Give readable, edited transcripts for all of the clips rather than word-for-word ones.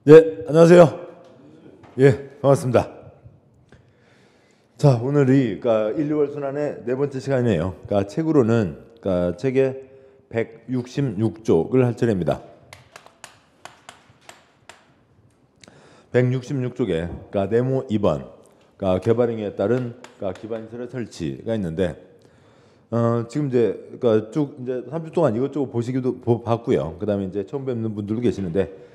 네, 안녕하세요. 예, 반갑습니다. 자, 오늘이 1, 2월 순환의 네 번째 시간이에요. 책으로는 책의 166쪽을 할 차례입니다. 166쪽에 네모 2번 개발행위에 따른 기반시설의 설치가 있는데 지금 이제 쭉 이제 3주 동안 이것저것 보시기도 봤고요. 그다음에 이제 처음 뵙는 분들도 계시는데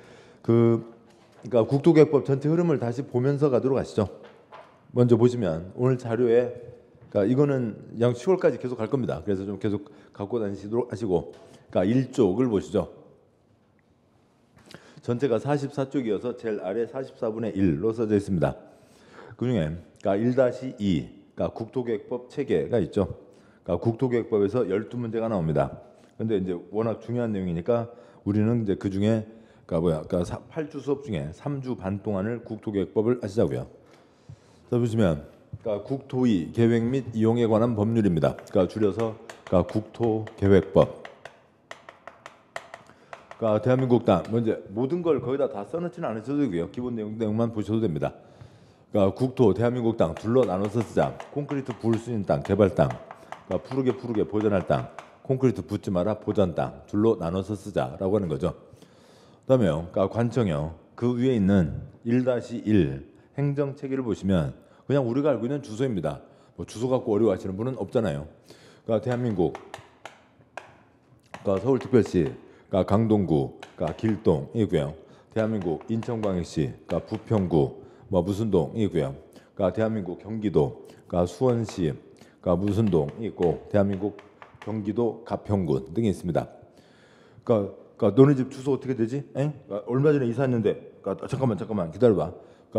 국토계획법 전체 흐름을 다시 보면서 가도록 하시죠. 먼저 보시면 오늘 자료에 이거는 양 10월까지 계속 갈 겁니다. 그래서 좀 계속 갖고 다니시도록 하시고 1쪽을 보시죠. 전체가 44쪽이어서 제일 아래 44분의 1로 써져 있습니다. 그중에 1-2 국토계획법 체계가 있죠. 국토계획법에서 12문제가 나옵니다. 근데 이제 워낙 중요한 내용이니까 우리는 이제 그중에 8주 수업 중에 3주 반 동안을 국토계획법을 하시자고요. 자, 보시면 국토의 계획 및 이용에 관한 법률입니다. 줄여서 국토계획법. 대한민국 땅 먼저 모든 걸 거기다 다 써놓지는 않으셔도 되고요. 기본 내용만 보셔도 됩니다. 국토 대한민국 땅 둘로 나눠서 쓰자. 콘크리트 부을 수 있는 땅 개발 땅, 푸르게 보전할 땅, 콘크리트 붓지 마라 보전 땅 둘로 나눠서 쓰자라고 하는 거죠. 그다음에요. 관청이요. 그 위에 있는 1-1 행정 체계를 보시면 그냥 우리가 알고 있는 주소입니다. 뭐 주소 갖고 어려워하시는 분은 없잖아요. 대한민국 서울특별시 강동구 길동이고요. 대한민국 인천광역시 부평구 무슨 동이고요. 대한민국 경기도 수원시 무슨 동이 있고 대한민국 경기도 가평군 등이 있습니다. 너네 집 주소 어떻게 되지? 얼마 전에 이사했는데 잠깐만 기다려봐.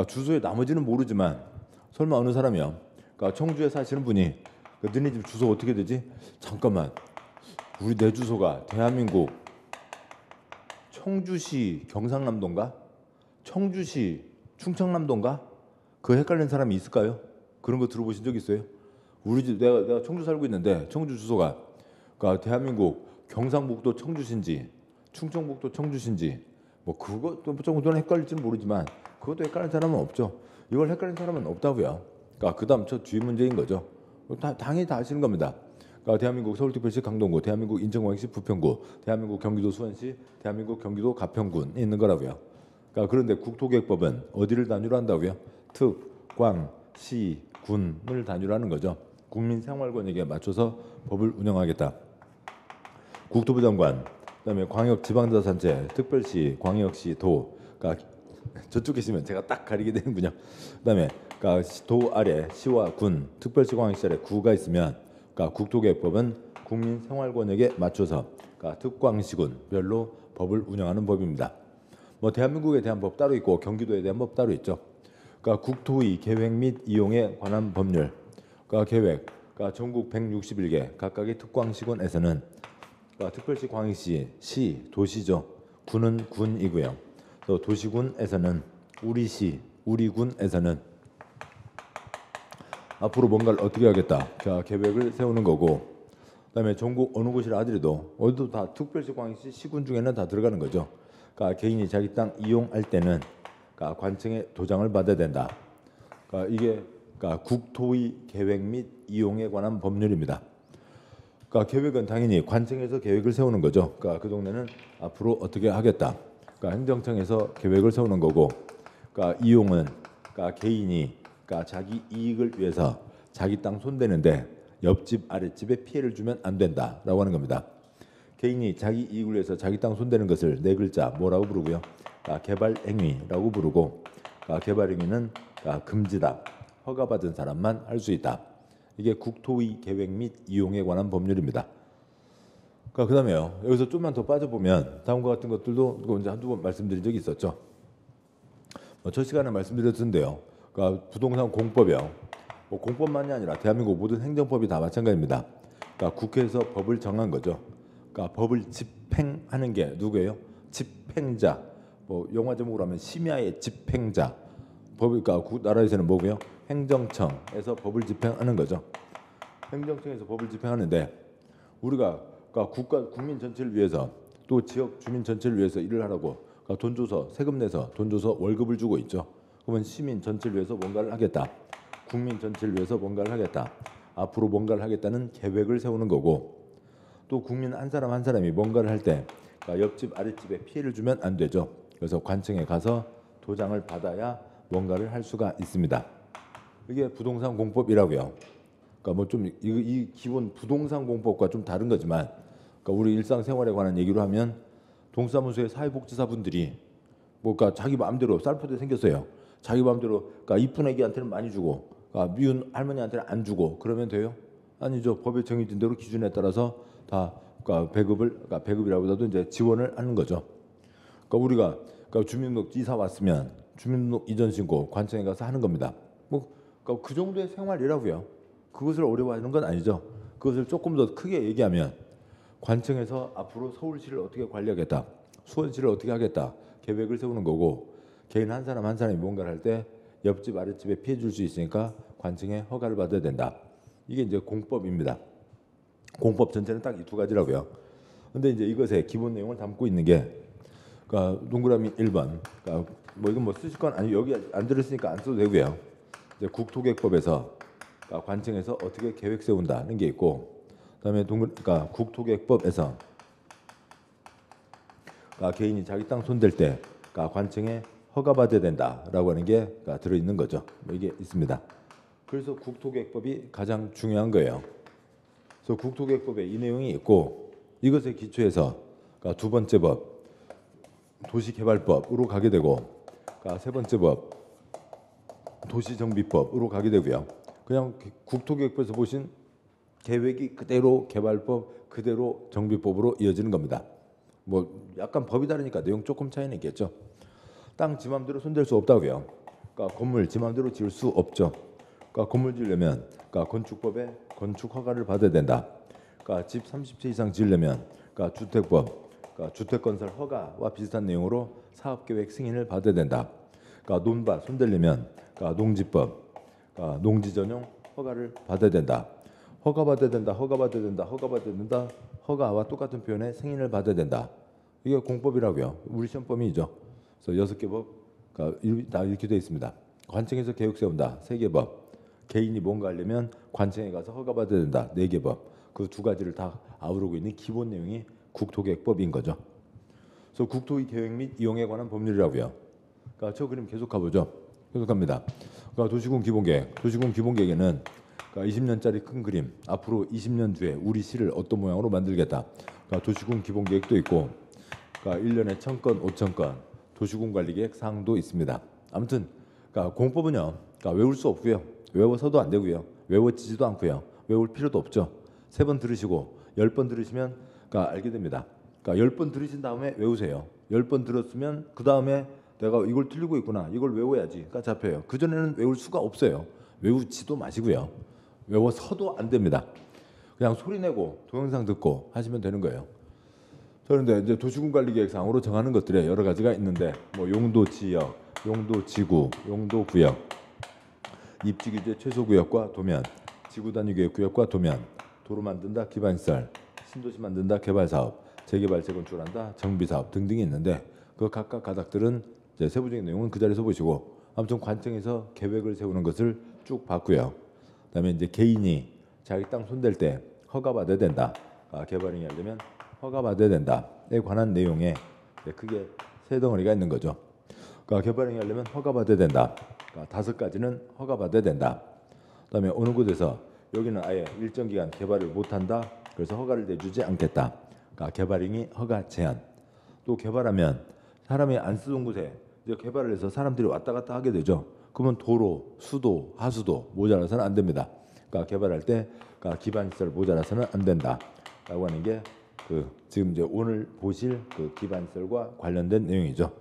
주소에 나머지는 모르지만 설마 어느 사람이요. 청주에 사시는 분이 너네 집 주소 어떻게 되지? 잠깐만, 우리 내 주소가 대한민국 청주시 경상남도인가? 청주시 충청남도인가? 그 헷갈리는 사람이 있을까요? 그런 거 들어보신 적 있어요? 우리 집 내가 청주 살고 있는데 청주 주소가 대한민국 경상북도 청주신지 충청북도 청주신지 뭐 그것도 정도는 헷갈릴지는 모르지만 그것도 헷갈리는 사람은 없죠. 이걸 헷갈리는 사람은 없다고요. 그다음 저 뒤 문제인 거죠. 당연히 다 아시는 겁니다. 대한민국 서울특별시 강동구, 대한민국 인천광역시 부평구, 대한민국 경기도 수원시, 대한민국 경기도 가평군이 있는 거라고요. 그런데 국토계획법은 어디를 단위로 한다고요? 특, 광, 시, 군을 단위로 하는 거죠. 국민 생활권익에 맞춰서 법을 운영하겠다. 국토부 장관, 그다음에 광역지방자치단체, 특별시, 광역시, 도. 저쪽 계시면 제가 딱 가리게 되는군요. 그다음에 도 아래 시와 군, 특별시, 광역시 아래 구가 있으면 국토계획법은 국민 생활권익에 맞춰서 특광시군별로 법을 운영하는 법입니다. 뭐 대한민국에 대한 법 따로 있고 경기도에 대한 법 따로 있죠. 국토의 계획 및 이용에 관한 법률. 계획. 전국 161개 각각의 특광시군에서는 특별시, 광역시, 시, 도시죠. 군은 군이고요. 또 도시군에서는 우리시, 우리군에서는 앞으로 뭔가를 어떻게 하겠다. 계획을 세우는 거고. 그다음에 전국 어느 곳이라 하더라도 어디도 다 특별시, 광역시, 시군 중에는 다 들어가는 거죠. 개인이 자기 땅 이용할 때는 관청의 도장을 받아야 된다. 이게 국토의 계획 및 이용에 관한 법률입니다. 계획은 당연히 관청에서 계획을 세우는 거죠. 그 동네는 앞으로 어떻게 하겠다. 행정청에서 계획을 세우는 거고, 이용은 개인이 자기 이익을 위해서 자기 땅 손대는데 옆집 아랫집에 피해를 주면 안 된다라고 하는 겁니다. 개인이 자기 이익을 위해서 자기 땅 손대는 것을 네 글자 뭐라고 부르고요? 개발행위라고 부르고, 개발행위는 금지다. 허가받은 사람만 할 수 있다. 이게 국토의 계획 및 이용에 관한 법률입니다. 그다음에요. 여기서 좀만 더 빠져보면 다음과 같은 것들도 이제 한두 번 말씀드린 적이 있었죠. 첫 시간에 말씀드렸는데요. 부동산 공법이요. 공법만이 아니라 대한민국 모든 행정법이 다 마찬가지입니다. 국회에서 법을 정한 거죠. 법을 집행하는 게 누구예요? 집행자. 영화 제목으로 하면 심야의 집행자. 나라에서는 뭐고요? 행정청에서 법을 집행하는 거죠. 행정청에서 법을 집행하는데 우리가 국민 전체를 위해서 또 지역 주민 전체를 위해서 일을 하라고 그러니까 돈 줘서 세금 내서 돈 줘서 월급을 주고 있죠. 그러면 시민 전체를 위해서 뭔가를 하겠다. 국민 전체를 위해서 뭔가를 하겠다. 앞으로 뭔가를 하겠다는 계획을 세우는 거고 또 국민 한 사람 한 사람이 뭔가를 할 때 그러니까 옆집 아랫집에 피해를 주면 안 되죠. 그래서 관청에 가서 도장을 받아야 뭔가를 할 수가 있습니다. 이게 부동산 공법이라고요. 그러니까 뭐 좀 이 기본 부동산 공법과 좀 다른 거지만 그러니까 우리 일상생활에 관한 얘기로 하면 동사무소의 사회복지사분들이 뭐 그러니까 자기 마음대로 쌀포대 생겼어요. 자기 마음대로 그러니까 이쁜 애기한테는 많이 주고 그러니까 미운 할머니한테는 안 주고 그러면 돼요? 아니죠. 법에 정해진 대로 기준에 따라서 다 그러니까 그러니까 배급이라고도 이제 지원을 하는 거죠. 그러니까 우리가 그러니까 주민등록 이사 왔으면 주민등록 이전 신고 관청에 가서 하는 겁니다. 뭐 그러니까 그 정도의 생활이라고요. 그것을 어려워하는 건 아니죠. 그것을 조금 더 크게 얘기하면 관청에서 앞으로 서울시를 어떻게 관리하겠다, 수원시를 어떻게 하겠다 계획을 세우는 거고 개인 한 사람 한 사람이 뭔가를 할 때 옆집 아랫집에 피해 줄 수 있으니까 관청에 허가를 받아야 된다. 이게 이제 공법입니다. 공법 전체는 딱 이 두 가지라고요. 근데 이제 이것의 기본 내용을 담고 있는 게 그러니까 동그라미 1번. 그러니까 뭐 이건 뭐 쓰실 건 아니 여기 안 들었으니까 안 써도 되고요. 이제 국토계획법에서 그러니까 관청에서 어떻게 계획 세운다는 게 있고 그다음에 그러니까 국토계획법에서 그러니까 개인이 자기 땅 손댈 때 그러니까 관청에 허가받아야 된다라고 하는 게 그러니까 들어 있는 거죠. 뭐 이게 있습니다. 그래서 국토계획법이 가장 중요한 거예요. 그래서 국토계획법에 이 내용이 있고 이것에 기초해서 그러니까 두 번째 법 도시개발법으로 가게 되고 그러니까 세 번째 법 도시정비법으로 가게 되고요. 그냥 국토계획법에서 보신 계획이 그대로 개발법 그대로 정비법으로 이어지는 겁니다. 뭐 약간 법이 다르니까 내용 조금 차이는 있겠죠. 땅 지 맘대로 손댈 수 없다고요. 그러니까 건물 지 맘대로 지을 수 없죠. 그러니까 건물 지으려면 그러니까 건축법에 건축 허가를 받아야 된다. 그러니까 집 30채 이상 지으려면 그러니까 주택법, 그러니까 주택건설 허가와 비슷한 내용으로 사업계획 승인을 받아야 된다. 그러니까 논밭 손대려면 그러니까 농지법, 그러니까 농지 전용 허가를 받아야 된다. 허가받아야 된다. 허가받아야 된다. 허가받아야 된다. 허가와 똑같은 표현에 승인을 받아야 된다. 이게 공법이라고요. 우리 시험범위죠. 그래서 6개 법 다 이렇게 되어 있습니다. 관청에서 계획 세운다. 3개 법. 개인이 뭔가 하려면 관청에 가서 허가받아야 된다. 4개 법. 그 두 가지를 다 아우르고 있는 기본 내용이 국토계획법인 거죠. 그래서 국토의 계획 및 이용에 관한 법률이라고요. 그러니까 저 그림 계속 가보죠. 계속 갑니다. 그러니까 도시군 기본계획. 도시군 기본계획에는 그러니까 20년짜리 큰 그림. 앞으로 20년 뒤에 우리 시를 어떤 모양으로 만들겠다. 그러니까 도시군 기본계획도 있고 그러니까 1년에 1000건, 5000건 도시군 관리계획 사항도 있습니다. 아무튼 그러니까 공법은요. 그러니까 외울 수 없고요. 외워서도 안 되고요. 외워지지도 않고요. 외울 필요도 없죠. 3번 들으시고 10번 들으시면 그러니까 알게 됩니다. 그러니까 10번 들으신 다음에 외우세요. 10번 들었으면 그 다음에 내가 이걸 틀리고 있구나. 이걸 외워야지가 잡혀요. 그전에는 외울 수가 없어요. 외우지도 마시고요. 외워서도 안 됩니다. 그냥 소리 내고 동영상 듣고 하시면 되는 거예요. 그런데 이제 도시군관리계획상으로 정하는 것들에 여러 가지가 있는데 뭐 용도지역, 용도지구, 용도구역, 입지규제 최소구역과 도면, 지구단위계획구역과 도면, 도로 만든다 기반시설, 신도시 만든다 개발사업, 재개발 재건축한다 정비사업 등등이 있는데 그 각각 가닥들은 이제 세부적인 내용은 그 자리에서 보시고 아무튼 관청에서 계획을 세우는 것을 쭉 봤고요. 그다음에 이제 개인이 자기 땅 손댈 때 허가받아야 된다. 개발행위 하려면 허가받아야 된다에 관한 내용에 크게 세 덩어리가 있는 거죠. 그러니까 개발행위 하려면 허가받아야 된다. 그러니까 5가지는 허가받아야 된다. 그다음에 어느 곳에서 여기는 아예 일정 기간 개발을 못한다. 그래서 허가를 내주지 않겠다. 그러니까 개발행위 허가 제한. 또 개발하면 사람이 안 쓰던 곳에 이제 개발을 해서 사람들이 왔다 갔다 하게 되죠. 그러면 도로, 수도, 하수도 모자라서는 안 됩니다. 그러니까 개발할 때 그러니까 기반시설 모자라서는 안 된다라고 하는 게 그 지금 이제 오늘 보실 그 기반시설과 관련된 내용이죠.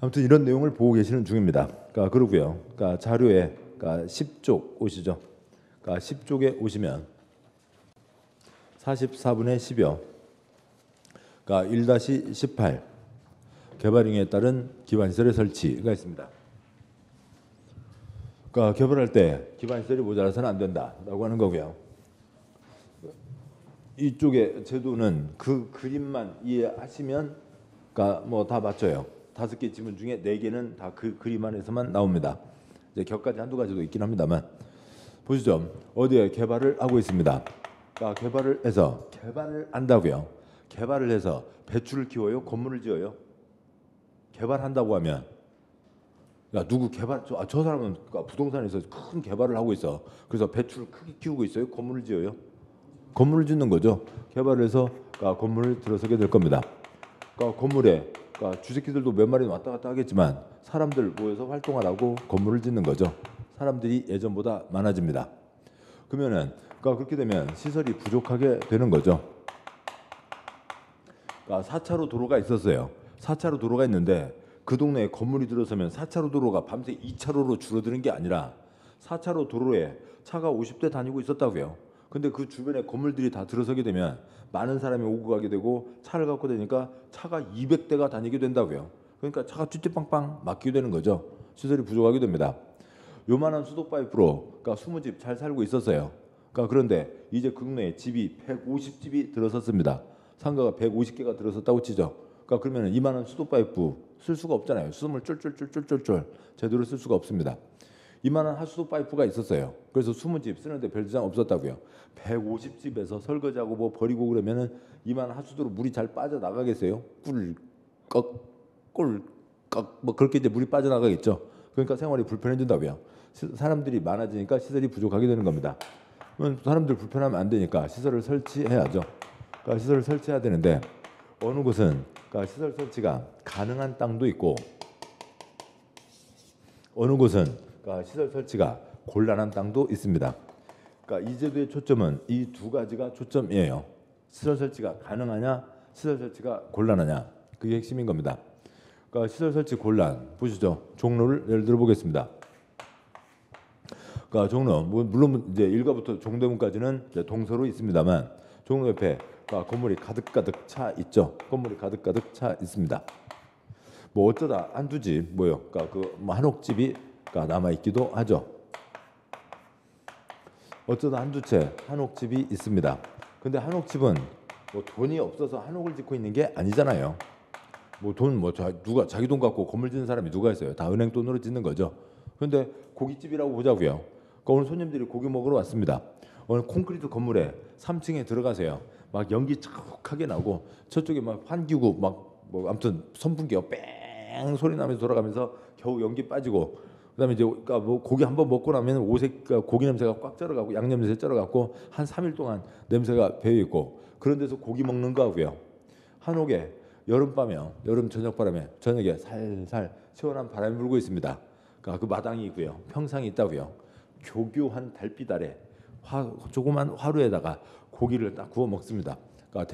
아무튼 이런 내용을 보고 계시는 중입니다. 그러니까 그러고요. 그러니까 자료에 그러니까 10쪽 오시죠. 그러니까 10쪽에 오시면 44분의 10여. 그러니까 1-18 개발행위에 따른 기반시설의 설치가 있습니다. 그러니까 개발할 때 기반시설이 모자라서는 안 된다라고 하는 거고요. 이쪽의 제도는 그 그림만 이해하시면 그러니까 뭐 다 맞춰요. 5개 지문 중에 4개는 다 그 그림 안에서만 나옵니다. 이제 격가지 한두 가지도 있긴 합니다만 보시죠. 어디에 개발을 하고 있습니다. 그러니까 개발을 한다고요. 개발을 해서 배추를 키워요? 건물을 지어요? 개발한다고 하면 야 누구 개발 저 사람은 그러니까 부동산에서 큰 개발을 하고 있어. 그래서 배추를 크게 키우고 있어요? 건물을 지어요? 건물을 짓는 거죠. 개발을 해서 그러니까 건물을 들어서게 될 겁니다. 그러니까 건물에 그러니까 쥐새끼들도 몇 마리는 왔다 갔다 하겠지만 사람들 모여서 활동하라고 건물을 짓는 거죠. 사람들이 예전보다 많아집니다. 그러면은 그러니까 그렇게 되면 시설이 부족하게 되는 거죠. 그러니까 4차로 도로가 있었어요. 4차로 도로가 있는데 그 동네에 건물이 들어서면 4차로 도로가 밤새 2차로로 줄어드는 게 아니라 4차로 도로에 차가 50대 다니고 있었다고요. 근데 그 주변에 건물들이 다 들어서게 되면 많은 사람이 오고 가게 되고 차를 갖고 다니니까 차가 200대가 다니게 된다고요. 그러니까 차가 쭈쭈빵빵 막히게 되는 거죠. 시설이 부족하게 됩니다. 요만한 수도 파이프로 그러니까 20집 잘 살고 있었어요. 그러니까 그런데 이제 그 동네에 집이 150집이 들어섰습니다. 상가가 150개가 들어섰다고 치죠. 그러니까 그러면 이만한 수도 파이프 쓸 수가 없잖아요. 수돗물 쫄쫄쫄쫄쫄 제대로 쓸 수가 없습니다. 이만한 하수도 파이프가 있었어요. 그래서 20집 쓰는데 별 지장 없었다고요. 150집에서 설거지하고 뭐 버리고 그러면은 이만한 하수도로 물이 잘 빠져나가겠어요? 꿀꺽 꿀꺽 뭐 그렇게 이제 물이 빠져나가겠죠. 그러니까 생활이 불편해진다고요. 사람들이 많아지니까 시설이 부족하게 되는 겁니다. 그러면 사람들 불편하면 안 되니까 시설을 설치해야죠. 그러니까 시설을 설치해야 되는데 어느 곳은 그러니까 시설 설치가 가능한 땅도 있고 어느 곳은 그러니까 시설 설치가 곤란한 땅도 있습니다. 그러니까 이 제도의 초점은 이 두 가지가 초점이에요. 시설 설치가 가능하냐, 시설 설치가 곤란하냐, 그게 핵심인 겁니다. 그러니까 시설 설치 곤란 보시죠. 종로를 예를 들어 보겠습니다. 그러니까 종로 물론 이제 일가부터 종대문까지는 이제 동서로 있습니다만 종로 옆에 그러니까 건물이 가득가득 차 있죠. 건물이 가득가득 차 있습니다. 뭐 어쩌다 한두 집 뭐요? 그러니까 그 뭐 한옥집이 그러니까 남아 있기도 하죠. 어쩌다 한두 채 한옥집이 있습니다. 근데 한옥집은 뭐 돈이 없어서 한옥을 짓고 있는 게 아니잖아요. 뭐 돈 누가 자기 돈 갖고 건물 짓는 사람이 누가 있어요? 다 은행 돈으로 짓는 거죠. 근데 고깃집이라고 보자고요. 그러니까 오늘 손님들이 고기 먹으러 왔습니다. 오늘 콘크리트 건물에 3층에 들어가세요. 막 연기 촉하게 나고 저쪽에 막 환기구 막 뭐 아무튼 선풍기가 뺑 소리 나면서 돌아가면서 겨우 연기 빠지고 그다음에 이제 그러니까 뭐 고기 한번 먹고 나면 오색 그러니까 고기 냄새가 꽉 쩔어가고 양념 냄새 쩔어갖고 한 3일 동안 냄새가 배어 있고 그런 데서 고기 먹는 거하고요. 한옥에 여름밤에요. 여름 저녁바람에 저녁에 살살 시원한 바람이 불고 있습니다. 그러니까 그 마당이 있고요. 평상이 있다고요. 교교한 달빛 아래 조그만 화루에다가 고기를 딱 구워 먹습니다. 그러니까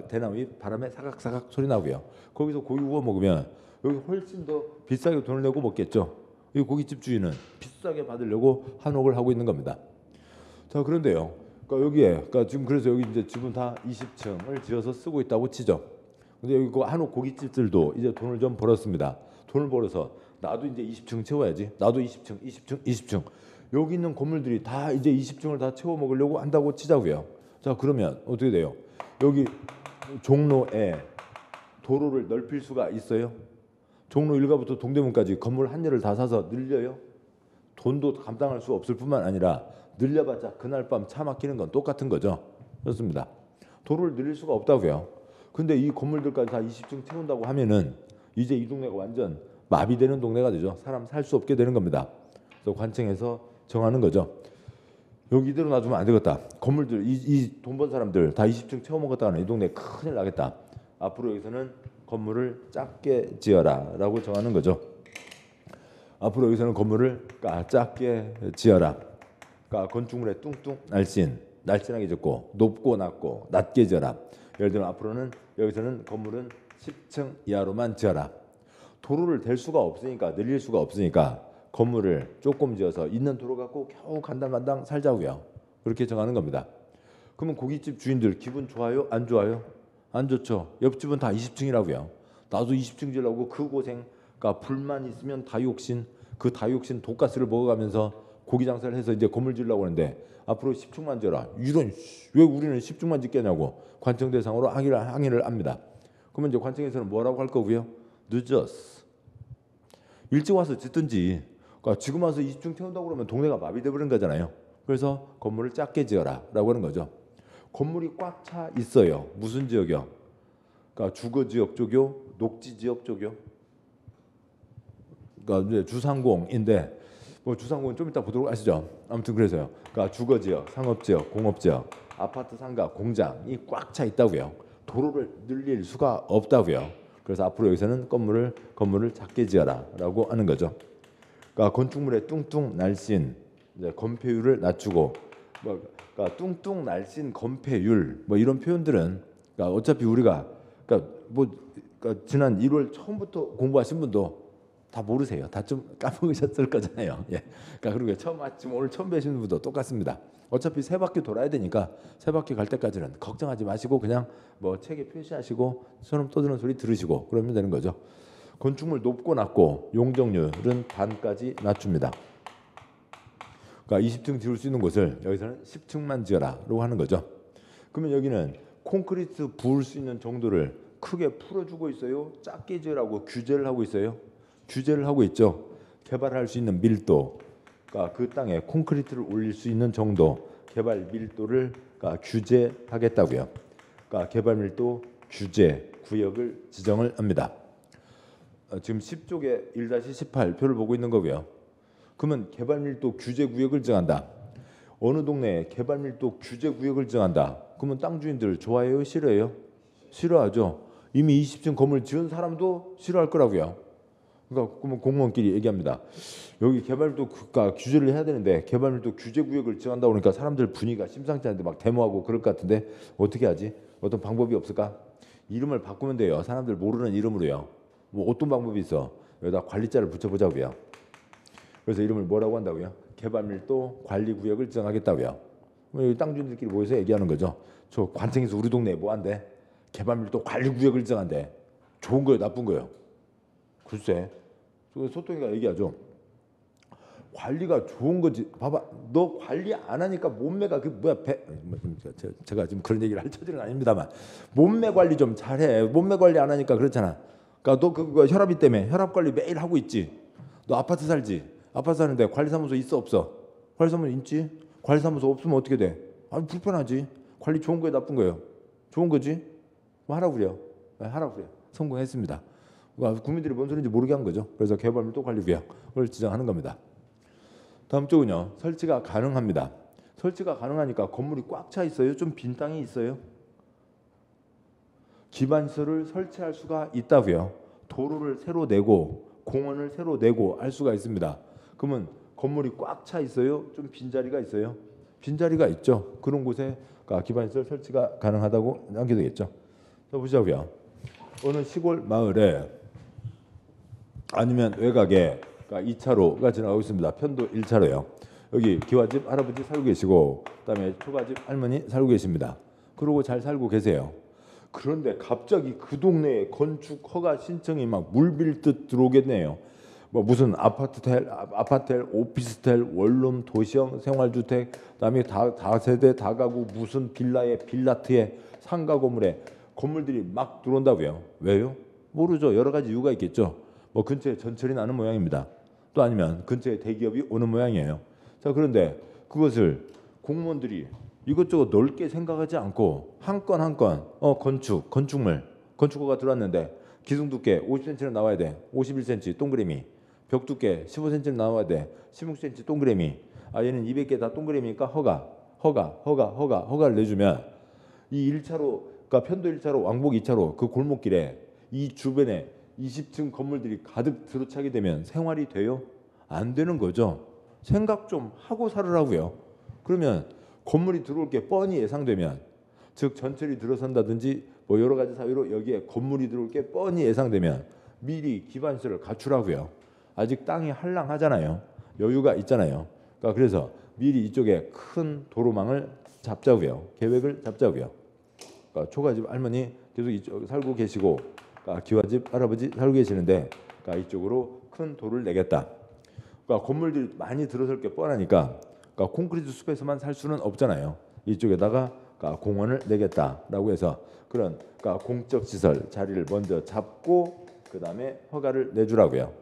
대나무 바람에 사각사각 소리 나고요. 거기서 고기 구워 먹으면 여기 훨씬 더 비싸게 돈을 내고 먹겠죠. 이 고깃집 주인은 비싸게 받으려고 한옥을 하고 있는 겁니다. 자 그런데요. 그러니까 여기에 그러니까 지금 그래서 여기 이제 집은 다 20층을 지어서 쓰고 있다고 치죠. 근데 여기 그 한옥 고깃집들도 이제 돈을 좀 벌었습니다. 돈을 벌어서 나도 이제 20층 채워야지. 나도 20층. 여기 있는 건물들이 다 이제 20층을 다 채워 먹으려고 한다고 치자고요. 자 그러면 어떻게 돼요? 여기 종로에 도로를 넓힐 수가 있어요? 종로 1가부터 동대문까지 건물 한 개를 다 사서 늘려요? 돈도 감당할 수 없을 뿐만 아니라 늘려봤자 그날 밤 차 막히는 건 똑같은 거죠. 그렇습니다. 도로를 늘릴 수가 없다고요. 근데 이 건물들까지 다 20층 채운다고 하면은 이제 이 동네가 완전 마비되는 동네가 되죠. 사람 살 수 없게 되는 겁니다. 그래서 관청에서 정하는 거죠. 여기 이대로 놔두면 안 되겠다. 건물들 이 돈 번 사람들 다 20층 채워 먹었다가는 이 동네 큰일 나겠다. 앞으로 여기서는 건물을 작게 지어라라고 정하는 거죠. 앞으로 여기서는 건물을 작게 지어라. 그러니까 건축물에 뚱뚱 날씬하게 짓고 높고 낮고 낮게 지어라. 예를 들면 앞으로는 여기서는 건물은 10층 이하로만 지어라. 도로를 댈 수가 없으니까 늘릴 수가 없으니까 건물을 조금 지어서 있는 도로 갖고 겨우 간당간당 살자고요. 그렇게 정하는 겁니다. 그러면 고깃집 주인들 기분 좋아요? 안 좋아요? 안 좋죠. 옆집은 다 20층이라고요. 나도 20층 지으려고 그 고생. 그러니까 불만 있으면 다육신. 그 다육신 돈가스를 먹어가면서 고기 장사를 해서 이제 건물 지으려고 하는데 앞으로 10층만 지어라. 이런 왜 우리는 10층만 짓겠냐고 관청 대상으로 항의를 합니다. 그러면 이제 관청에서는 뭐라고 할 거고요? 늦었어. 일찍 와서 짓든지. 그러니까 지금 와서 20층 태운다고 그러면 동네가 마비돼 버린 거잖아요. 그래서 건물을 작게 지어라라고 하는 거죠. 건물이 꽉 차 있어요. 무슨 지역이요? 그러니까 주거 지역 쪽이요, 녹지 지역 쪽이요. 그러니까 이제 주상공인데 뭐 주상공은 좀 이따 보도록 하시죠. 아무튼 그래서요. 그러니까 주거 지역, 상업 지역, 공업 지역, 아파트 상가, 공장이 꽉 차 있다고요. 도로를 늘릴 수가 없다고요. 그래서 앞으로 여기서는 건물을 작게 지어라라고 하는 거죠. 그러니까 건축물의 뚱뚱 날씬 이제 건폐율을 낮추고 뭐 그러니까 뚱뚱 날씬 건폐율 뭐 이런 표현들은 그러니까 어차피 우리가 그러니까 지난 1월 처음부터 공부하신 분도 다 모르세요. 다 좀 까먹으셨을 거잖아요. 예. 그러니까 그리고 지금 오늘 처음 뵈시는 분도 똑같습니다. 어차피 세 바퀴 돌아야 되니까 세 바퀴 갈 때까지는 걱정하지 마시고 그냥 뭐 책에 표시하시고 소름 떠드는 소리 들으시고 그러면 되는 거죠. 건축물 높고 낮고 용적률은 반까지 낮춥니다. 그러니까 20층 지을 수 있는 곳을 여기서는 10층만 지어라라고 하는 거죠. 그러면 여기는 콘크리트 부을 수 있는 정도를 크게 풀어주고 있어요. 작게 지으라고 규제를 하고 있어요. 규제를 하고 있죠. 개발할 수 있는 밀도, 그러니까 그 땅에 콘크리트를 올릴 수 있는 정도, 개발 밀도를 그러니까 규제하겠다고요. 그러니까 개발 밀도 규제 구역을 지정을 합니다. 지금 10쪽에 1-18 표를 보고 있는 거고요. 그러면 개발 밀도 규제 구역을 정한다. 어느 동네에 개발 밀도 규제 구역을 정한다. 그러면 땅 주인들 좋아해요, 싫어해요? 싫어하죠. 이미 20층 건물 지은 사람도 싫어할 거라고요. 그러니까 그러면 공무원끼리 얘기합니다. 여기 개발도 규제를 해야 되는데 개발도 규제 구역을 정한다 그러니까 사람들 분위기가 심상치 않은데 막 데모하고 그럴 것 같은데 어떻게 하지? 어떤 방법이 없을까? 이름을 바꾸면 돼요. 사람들 모르는 이름으로요. 뭐 어떤 방법이 있어? 여기다 관리자를 붙여보자고요. 그래서 이름을 뭐라고 한다고요? 개발밀도 관리구역을 정하겠다고요. 여기 땅 주인들끼리 모여서 얘기하는 거죠. 저 관청에서 우리 동네에 뭐 한대? 개발밀도 관리구역을 정한대. 좋은 거예요, 나쁜 거예요? 글쎄. 소통이가 얘기하죠. 관리가 좋은 거지. 봐봐, 너 관리 안 하니까 몸매가 그 뭐야 제가 지금 그런 얘기를 할 처지는 아닙니다만 몸매 관리 좀 잘해. 몸매 관리 안 하니까 그렇잖아. 그러니까 너 그거 혈압이 때문에 혈압 관리 매일 하고 있지. 너 아파트 살지. 아파트 사는데 관리사무소 있어 없어? 관리사무소 있지. 관리사무소 없으면 어떻게 돼? 아 불편하지. 관리 좋은 거예요, 나쁜 거예요? 좋은 거지. 뭐 하라고 그래요. 하라고 그래요. 성공했습니다. 국민들이 뭔 소리인지 모르게 한 거죠. 그래서 개발밀도 관리구역을 지정하는 겁니다. 다음 쪽은요. 설치가 가능합니다. 설치가 가능하니까 건물이 꽉 차 있어요? 좀 빈 땅이 있어요? 기반시설을 설치할 수가 있다고요. 도로를 새로 내고 공원을 새로 내고 할 수가 있습니다. 그러면 건물이 꽉 차 있어요? 좀 빈자리가 있어요? 빈자리가 있죠. 그런 곳에 기반시설 설치가 가능하다고 하게 되겠죠. 자, 보자고요. 어느 시골 마을에 아니면 외곽에 2차로가 지나가고 있습니다. 편도 1차로요. 여기 기와집 할아버지 살고 계시고 그다음에 초가집 할머니 살고 계십니다. 그러고 잘 살고 계세요. 그런데 갑자기 그 동네에 건축 허가 신청이 막 물밀듯 들어오겠네요. 뭐 무슨 아파트텔, 오피스텔, 원룸, 도시형 생활주택, 그다음에 다세대 다가구 무슨 빌라에 빌라트에 상가 건물에 건물들이 막 들어온다고요. 왜요? 모르죠. 여러 가지 이유가 있겠죠. 뭐 근처에 전철이 나는 모양입니다. 또 아니면 근처에 대기업이 오는 모양이에요. 자, 그런데 그것을 공무원들이 이것저것 넓게 생각하지 않고 한 건 한 건 건축허가 들어왔는데 기둥 두께 50cm는 나와야 돼. 51cm 동그라미. 벽 두께 15cm는 나와야 돼. 16cm 동그라미. 얘는 200개 다 동그라미니까 허가를 내주면 이 1차로 그러니까 편도 1차로 왕복 2차로 그 골목길에 이 주변에 20층 건물들이 가득 들어차게 되면 생활이 돼요? 안 되는 거죠. 생각 좀 하고 살으라고요. 그러면 건물이 들어올 게 뻔히 예상되면 즉 전철이 들어선다든지 뭐 여러 가지 사유로 여기에 건물이 들어올 게 뻔히 예상되면 미리 기반시설을 갖추라고요. 아직 땅이 한량하잖아요. 여유가 있잖아요. 그러니까 그래서 미리 이쪽에 큰 도로망을 잡자고요. 계획을 잡자고요. 그러니까 초가집 할머니 계속 이쪽 살고 계시고 기와집 할아버지 살고 계시는데 이쪽으로 큰 도를 내겠다. 그러니까 건물들이 많이 들어설 게 뻔하니까 콘크리트 숲에서만 살 수는 없잖아요. 이쪽에다가 그러니까 공원을 내겠다라고 해서 그런 그러니까 공적 시설 자리를 먼저 잡고 그 다음에 허가를 내주라고요.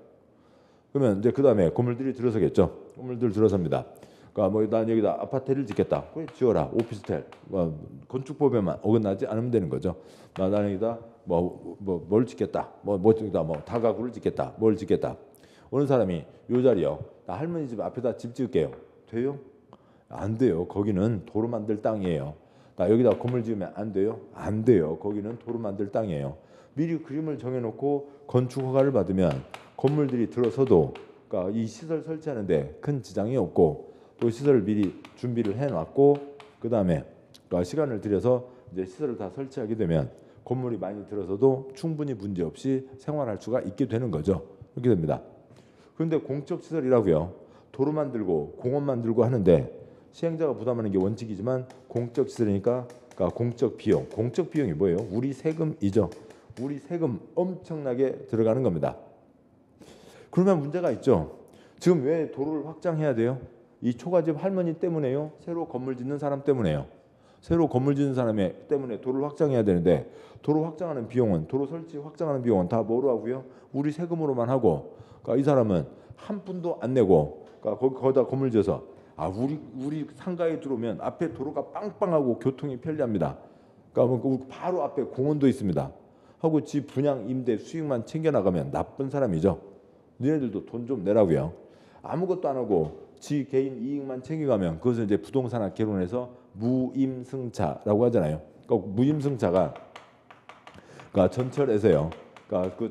그러면 이제 그 다음에 건물들이 들어서겠죠. 건물들 들어섭니다. 그러니까 뭐 난 여기다 아파트를 짓겠다. 그래 지어라. 오피스텔. 건축법에만 어긋나지 않으면 되는 거죠. 나는 여기다 뭘 짓겠다. 여기다 다가구를 짓겠다. 뭘 짓겠다. 어느 사람이 요 자리요. 나 할머니 집 앞에다 집 지을게요. 돼요? 안 돼요. 거기는 도로 만들 땅이에요. 나 여기다 건물 지으면 안 돼요? 안 돼요. 거기는 도로 만들 땅이에요. 미리 그림을 정해놓고 건축 허가를 받으면 건물들이 들어서도 그러니까 이 시설 설치하는데 큰 지장이 없고 또 시설을 미리 준비를 해놨고 그 다음에 그러니까 시간을 들여서 이제 시설을 다 설치하게 되면 건물이 많이 들어서도 충분히 문제 없이 생활할 수가 있게 되는 거죠. 그렇게 됩니다. 그런데 공적 시설이라고요. 도로 만들고 공원 만들고 하는데 시행자가 부담하는 게 원칙이지만 공적 시설이니까 그러니까 공적 비용이 뭐예요? 우리 세금이죠. 우리 세금 엄청나게 들어가는 겁니다. 그러면 문제가 있죠. 지금 왜 도로를 확장해야 돼요? 이 초가집 할머니 때문에요? 새로 건물 짓는 사람 때문에요? 새로 건물 짓는 사람 때문에 도로를 확장해야 되는데 도로 확장하는 비용은 도로 설치 확장하는 비용은 다 뭐로 하고요? 우리 세금으로만 하고 그러니까 이 사람은 한 푼도 안 내고 그러니까 거기다 건물 지어서 우리 상가에 들어오면 앞에 도로가 빵빵하고 교통이 편리합니다. 그러니까 바로 앞에 공원도 있습니다. 하고 지 분양 임대 수익만 챙겨 나가면 나쁜 사람이죠. 너네들도 돈 좀 내라고요. 아무것도 안 하고 지 개인 이익만 챙겨가면 그것을 이제 부동산학 개론해서 무임승차라고 하잖아요. 그러니까 무임승차가 그러니까 전철에서요. 그러니까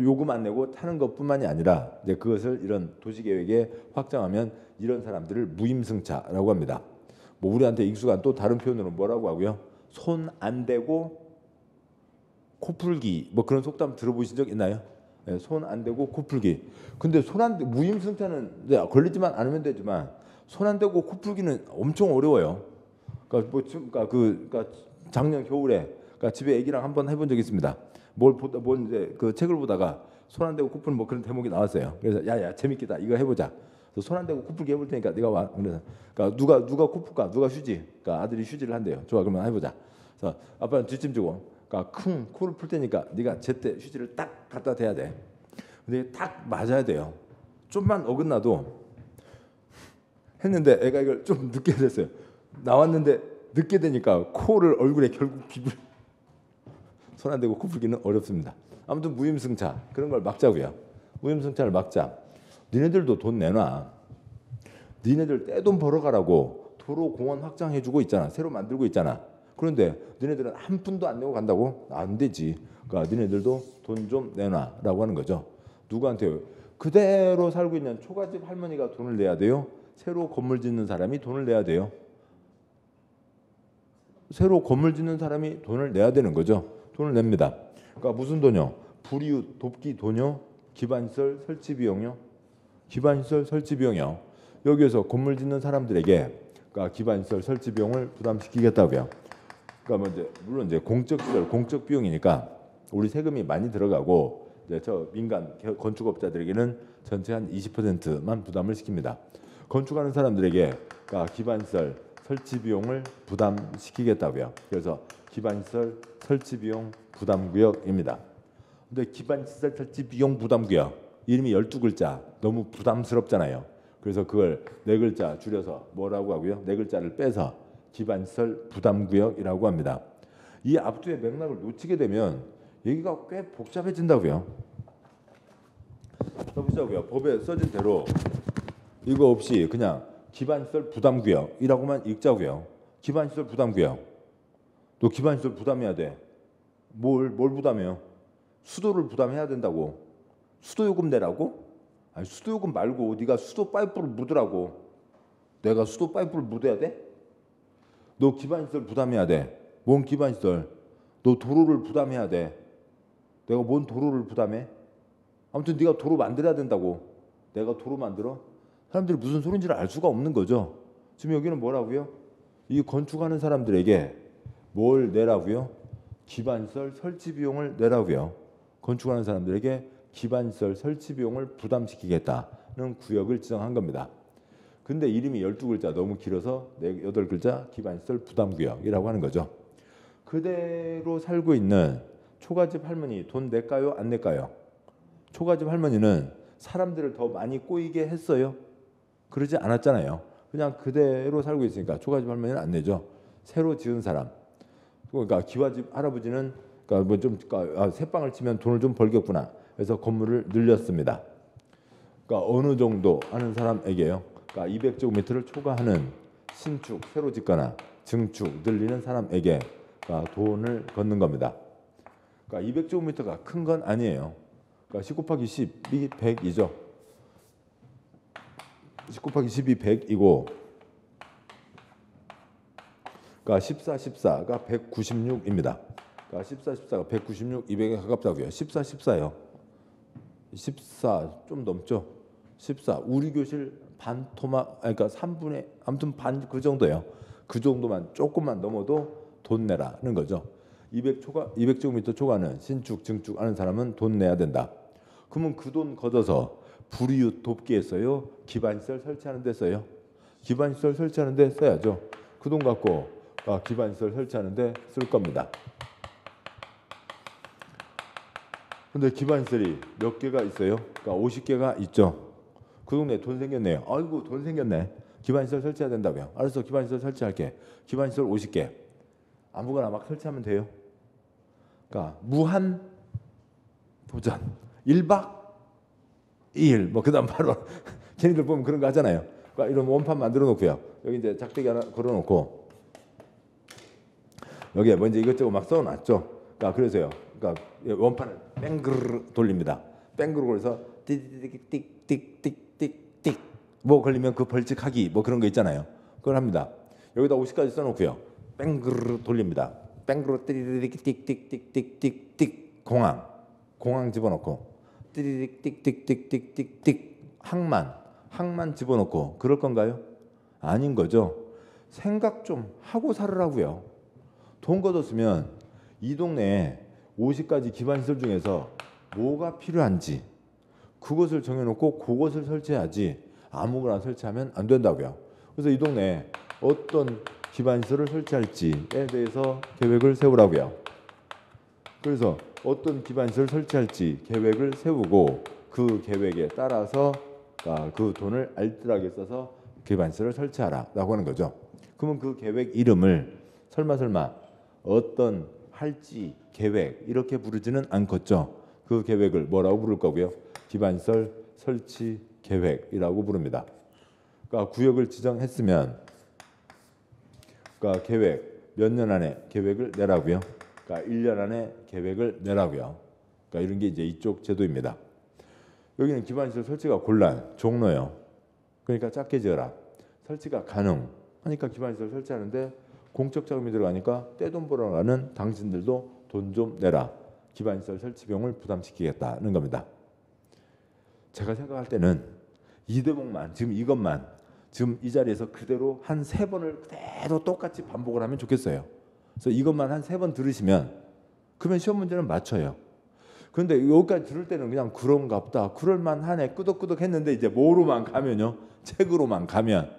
요금 안 내고 타는 것뿐만이 아니라 이제 그것을 이런 도시계획에 확장하면 이런 사람들을 무임승차라고 합니다. 뭐 우리한테 익숙한 또 다른 표현으로 뭐라고 하고요? 손 안 대고 코 풀기 뭐 그런 속담 들어보신 적 있나요? 네, 손 안 대고 코 풀기. 근데 손 안 무임승차는 걸리지만 않으면 되지만 손 안 대고 코 풀기는 엄청 어려워요. 그러니까 작년 겨울에 그러니까 집에 애기랑 한번 해본 적이 있습니다. 뭘 이제 그 책을 보다가 손 안 대고 코 푸는 뭐 그런 대목이 나왔어요. 그래서 야야 재밌겠다 이거 해보자. 손 안 대고 코 풀기 해볼 테니까 네가 와. 그래서 그러니까 누가 코 풀까 누가 휴지. 그러니까 아들이 휴지를 한대요. 좋아 그러면 해보자. 그래서 아빠는 뒷짐 주고 그러니까 쿵 코를 풀 테니까 네가 제때 휴지를 딱 갖다 대야 돼. 근데 딱 맞아야 돼요. 좀만 어긋나도 했는데 애가 이걸 좀 늦게 됐어요. 나왔는데 늦게 되니까 코를 얼굴에 결국 비불. 손 안 대고 코 풀기는 어렵습니다. 아무튼 무임승차 그런 걸 막자고요. 무임승차를 막자. 니네들도 돈 내놔. 니네들 떼돈 벌어가라고 도로 공원 확장해주고 있잖아. 새로 만들고 있잖아. 그런데 니네들은 한 푼도 안 내고 간다고? 안 되지. 그러니까 니네들도 돈 좀 내놔라고 하는 거죠. 누구한테요? 그대로 살고 있는 초가집 할머니가 돈을 내야 돼요? 새로 건물 짓는 사람이 돈을 내야 돼요? 새로 건물 짓는 사람이 돈을 내야 되는 거죠. 돈을 냅니다. 그러니까 무슨 돈요? 불이웃 돕기 돈요? 기반시설 설치 비용요? 기반시설 설치 비용이요. 여기에서 건물 짓는 사람들에게 그러니까 기반시설 설치 비용을 부담시키겠다고요. 그러니까 물론 이제 공적 시설 공적 비용이니까 우리 세금이 많이 들어가고 이제 저 민간 건축업자들에게는 전체 한 20%만 부담을 시킵니다. 건축하는 사람들에게 그러니까 기반시설 설치 비용을 부담시키겠다고요. 그래서 기반시설 설치 비용 부담구역입니다. 근데 기반시설 설치 비용 부담구역 이름이 12글자 너무 부담스럽잖아요. 그래서 그걸 4글자 줄여서 뭐라고 하고요? 4글자를 빼서 기반시설 부담구역이라고 합니다. 이 앞뒤의 맥락을 놓치게 되면 얘기가 꽤 복잡해진다고요. 보자고요. 법에 써진 대로 이거 없이 그냥 기반시설 부담구역이라고만 읽자고요. 기반시설 부담구역. 너 기반시설 부담해야 돼. 뭘 부담해요? 수도를 부담해야 된다고. 수도요금 내라고? 아니 수도요금 말고 네가 수도 파이프를 묻으라고. 내가 수도 파이프를 묻어야 돼? 너 기반시설 부담해야 돼. 뭔 기반시설? 너 도로를 부담해야 돼. 내가 뭔 도로를 부담해? 아무튼 네가 도로 만들어야 된다고. 내가 도로 만들어? 사람들이 무슨 소린지를 알 수가 없는 거죠. 지금 여기는 뭐라고요? 이 건축하는 사람들에게 뭘 내라고요? 기반시설 설치 비용을 내라고요. 건축하는 사람들에게 기반시설 설치 비용을 부담시키겠다는 구역을 지정한 겁니다. 근데 이름이 12글자 너무 길어서 8글자 기반시설 부담구역이라고 하는 거죠. 그대로 살고 있는 초가집 할머니 돈 낼까요? 안 낼까요? 초가집 할머니는 사람들을 더 많이 꼬이게 했어요? 그러지 않았잖아요. 그냥 그대로 살고 있으니까 초가집 할머니는 안 내죠. 새로 지은 사람. 그러니까 기와집 할아버지는 그러니까 뭐좀 새빵을 치면 돈을 좀 벌겠구나. 그래서 건물을 늘렸습니다. 그러니까 어느 정도 하는 사람에게요. 그러니까 200제곱미터를 초과하는 신축 새로 짓거나 증축 늘리는 사람에게 그러니까 돈을 걷는 겁니다. 그러니까 200제곱미터가 큰 건 아니에요. 그러니까 10 곱하기 10이 100이죠. 10 곱하기 10이 100이고 그러니까 14, 14가 196입니다. 그러니까 14, 14가 196, 200에 가깝다고요. 14, 14요. 14 좀 넘죠. 14 우리 교실 반 토막 그러니까 3분의 아무튼 반 그 정도예요. 그 정도만 조금만 넘어도 돈 내라는 거죠. 200제곱미터 초과는 신축 증축 하는 사람은 돈 내야 된다. 그러면 그 돈 걷어서 불이웃 돕기에 써요? 기반시설 설치하는 데 써요? 기반시설 설치하는 데 써야죠. 그 돈 갖고 기반시설 설치하는 데 쓸 겁니다. 근데 기반시설이 몇 개가 있어요? 그러니까 50개가 있죠. 그 동네 돈 생겼네요. 아이고 돈 생겼네. 기반시설 설치해야 된다고요. 알았어 기반시설 설치할게. 기반시설 50개. 아무거나 막 설치하면 돼요. 그러니까 무한 도전. 1박 2일 뭐 그다음 바로 걔네들 보면 그런 거 하잖아요. 그러니까 이런 원판 만들어 놓고요. 여기 이제 작대기 하나 걸어 놓고 여기에 먼저 이것저것 막 써 놨죠. 그러니까 그래서요. 그러니까 원판을 뺑그르 돌립니다. 뺑그르 돌려서 띡띡띡띡띡띡 뭐 걸리면 그 벌칙하기 뭐 그런 거 있잖아요. 그걸 합니다. 여기다 50까지 써 놓고요. 뺑그르 돌립니다. 뺑그르 띠리릭 띡띡띡띡띡 공항 집어넣고 띠리릭 띡띡띡띡띡 항만 집어넣고 그럴 건가요? 아닌 거죠. 생각 좀 하고 살으라고요. 돈 걷었으면 이 동네에 50가지 기반시설 중에서 뭐가 필요한지 그것을 정해놓고 그것을 설치해야지 아무거나 설치하면 안 된다고요. 그래서 이 동네에 어떤 기반시설을 설치할지에 대해서 계획을 세우라고요. 그래서 어떤 기반시설을 설치할지 계획을 세우고 그 계획에 따라서 그 돈을 알뜰하게 써서 기반시설을 설치하라라고 하는 거죠. 그러면 그 계획 이름을 설마 어떤 할지 계획 이렇게 부르지는 않겠죠. 그 계획을 뭐라고 부를 거고요? 기반시설 설치 계획이라고 부릅니다. 그러니까 구역을 지정했으면 그러니까 계획 몇 년 안에 계획을 내라고요. 그러니까 1년 안에 계획을 내라고요. 그러니까 이런 게 이제 이쪽 제도입니다. 여기는 기반시설 설치가 곤란, 종로요. 그러니까 작게 지어라. 설치가 가능 하니까 기반시설 설치하는데 공적 자금이 들어가니까 떼돈 벌어 가는 당신들도 돈 좀 내라. 기반시설 설치 비용을 부담시키겠다는 겁니다. 제가 생각할 때는 이 대목만 지금 이것만 지금 이 자리에서 그대로 한 3번을 그대로 똑같이 반복을 하면 좋겠어요. 그래서 이것만 한 3번 들으시면 그러면 시험 문제는 맞춰요. 그런데 여기까지 들을 때는 그냥 그런가 보다 그럴만하네 끄덕끄덕 했는데 이제 뭐로만 가면요. 책으로만 가면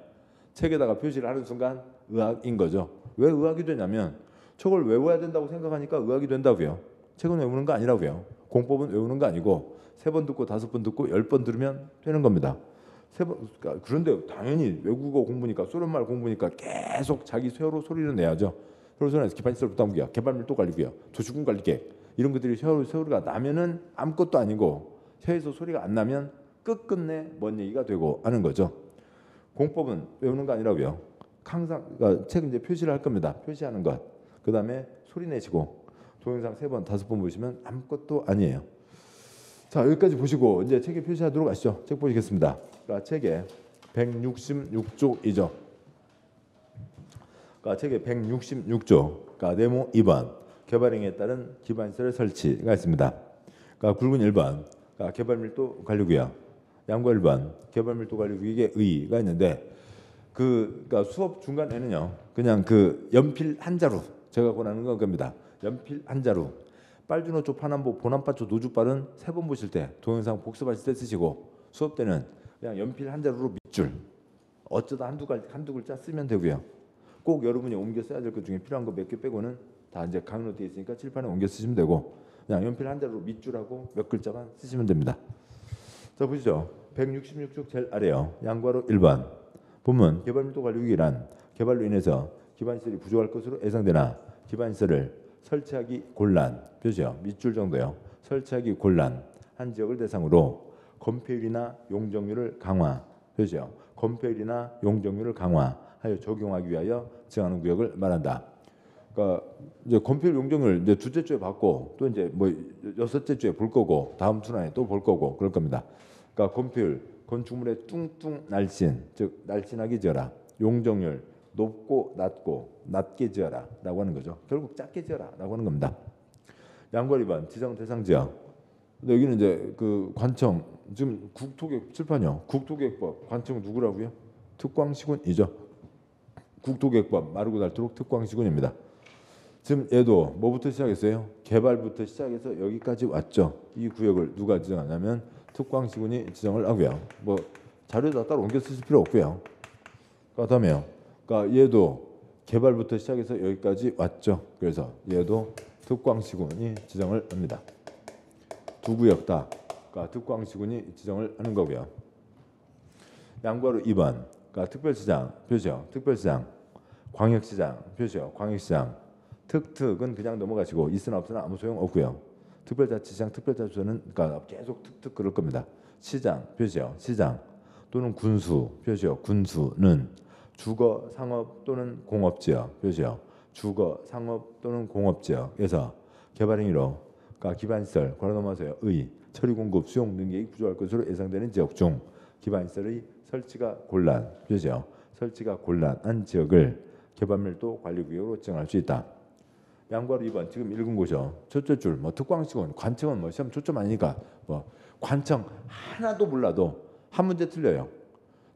책에다가 표시를 하는 순간 의학인 거죠. 왜 의학이 되냐면 저걸 외워야 된다고 생각하니까 의학이 된다고요. 책은 외우는 거 아니라고요. 공법은 외우는 거 아니고 3번 듣고 5번 듣고 10번 들으면 되는 겁니다. 그런데 당연히 외국어 공부니까 소련말 공부니까 계속 자기 쇠로 소리를 내야죠. 소리에서 기반시설 부담구역, 개발밀도 관리구역, 도시군 관리계획 이런 것들이 소리가 나면은 아무것도 아니고 혀에서 소리가 안 나면 끝끝내 뭔 얘기가 되고 하는 거죠. 공법은 외우는 거 아니라고요. 항상 그러니까 책 이제 표시를 할 겁니다. 표시하는 것. 그 다음에 소리 내시고 동영상 3번, 5번 보시면 아무것도 아니에요. 자 여기까지 보시고 이제 책에 표시하도록 하시죠. 책 보시겠습니다. 그러니까 책에 166쪽이죠. 그러니까 책에 166조. 그러니까 네모 2번 개발행위에 따른 기반시설 설치가 있습니다. 그러니까 굵은 1번 그러니까 개발밀도 관리구역, 양과 1번 개발밀도 관리구역의 의의가 있는데 그러니까 수업 중간에는요 그냥 그 연필 한 자루 제가 권하는 건 겁니다. 연필 한 자루 빨주노초 파남보 보남파초 노주빨은 3번 보실 때 동영상 복습하실 때 쓰시고 수업 때는 그냥 연필 한 자루로 밑줄 어쩌다 한두 글자 쓰면 되고요. 꼭 여러분이 옮겨 써야 될 것 중에 필요한 거 몇 개 빼고는 다 이제 강의로 되어 있으니까 칠판에 옮겨 쓰시면 되고 그냥 연필 한 자로 밑줄하고 몇 글자만 쓰시면 됩니다. 자 보시죠. 166쪽 제일 아래요. 양괄호 1번 본문 개발밀도 관리위기란 개발로 인해서 기반시설이 부족할 것으로 예상되나 기반시설을 설치하기 곤란 표시요. 밑줄 정도요. 설치하기 곤란한 지역을 대상으로 건폐율이나 용적률을 강화 표시요. 건폐율이나 용적률을 강화하여 적용하기 위하여 지정하는 구역을 말한다. 그러니까 이제 건폐율 용적률 이제 두째 주에 받고 또 이제 뭐 여섯째 주에 볼 거고 다음 주에 또 볼 거고 그럴 겁니다. 그러니까 건폐율 건축물의 뚱뚱 날씬 즉 날씬하게 지어라. 용적률 높고 낮게 지어라라고 하는 거죠. 결국 작게 지어라라고 하는 겁니다. 양괄 2번 지정 대상 지역. 근데 여기는 이제 그 관청 지금 국토계획 칠판이요. 국토계획법 관청 누구라고요? 특광시군이죠. 국토계획법 마르고 닳도록 특광시군입니다. 지금 얘도 뭐부터 시작했어요? 개발부터 시작해서 여기까지 왔죠. 이 구역을 누가 지정하냐면 특광시군이 지정을 하고요. 뭐 자료에다 따로 옮겨 쓰실 필요 없고요. 그다음에요. 그러니까 얘도 개발부터 시작해서 여기까지 왔죠. 그래서 얘도 특광시군이 지정을 합니다. 두 구역 다 그러니까 특광시군이 지정을 하는 거고요. 양괄호 2번 그러니까 특별시장 표시요. 특별시장 광역시장 표시요. 광역시장 특특은 그냥 넘어가시고 있으나 없으나 아무 소용 없고요. 특별자치시장 특별자치소는 그러니까 계속 특특 그럴 겁니다. 시장 표시요. 시장 또는 군수 표시요. 군수는 주거 상업 또는 공업지역 표시요. 주거 상업 또는 공업지역에서 개발 행위로 그러니까 기반시설 걸어 넘어서요. 의 처리 공급 수용 능력이 부족할 것으로 예상되는 지역 중 기반시설의 설치가 곤란 표시요. 설치가 곤란한 지역을 개발밀도 관리구역으로 지정할 수 있다. 양괄호 2번 지금 읽은 곳이요. 첫째 줄 뭐 특광시군 관청은 뭐 시험 초점 아니니까 뭐 관청 하나도 몰라도 한 문제 틀려요.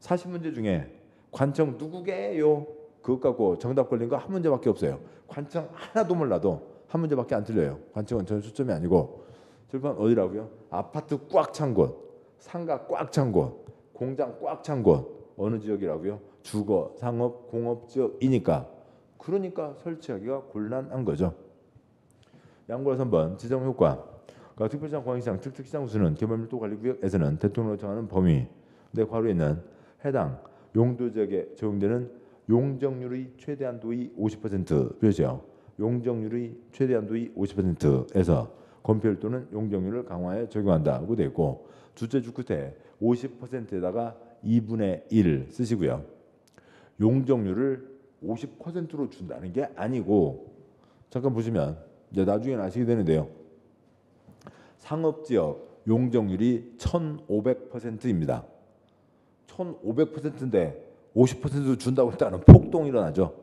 40문제 중에 관청 누구게요? 그것 갖고 정답 걸린 거 한 문제밖에 없어요. 관청 하나도 몰라도 한 문제밖에 안 틀려요. 관청은 전 초점이 아니고 칠판 어디라고요? 아파트 꽉 찬 곳, 상가 꽉 찬 곳, 공장 꽉 찬 곳 어느 지역이라고요? 주거, 상업, 공업 지역이니까 그러니까 설치하기가 곤란한 거죠. 양괄호 3번 지정 효과. 그러니까 특별시장, 광역시장, 특특시장 수는 개발밀도 관리구역에서는 대통령으로 정하는 범위 내 괄호에 있는 해당 용도 지역에 적용되는 용적률의 최대한도의 50% 표시요. 용적률의 최대한도의 50%에서 건폐율 또는 용적률을 강화해 적용한다고 되어 있고 둘째 줄 끝에 50%에다가 2분의 1 쓰시고요. 용적률을 50%로 준다는 게 아니고 잠깐 보시면 이제 나중에 아시게 되는데요. 상업지역 용적률이 1,500%입니다. 1,500%인데 50% 준다고 했다는 폭동이 일어나죠.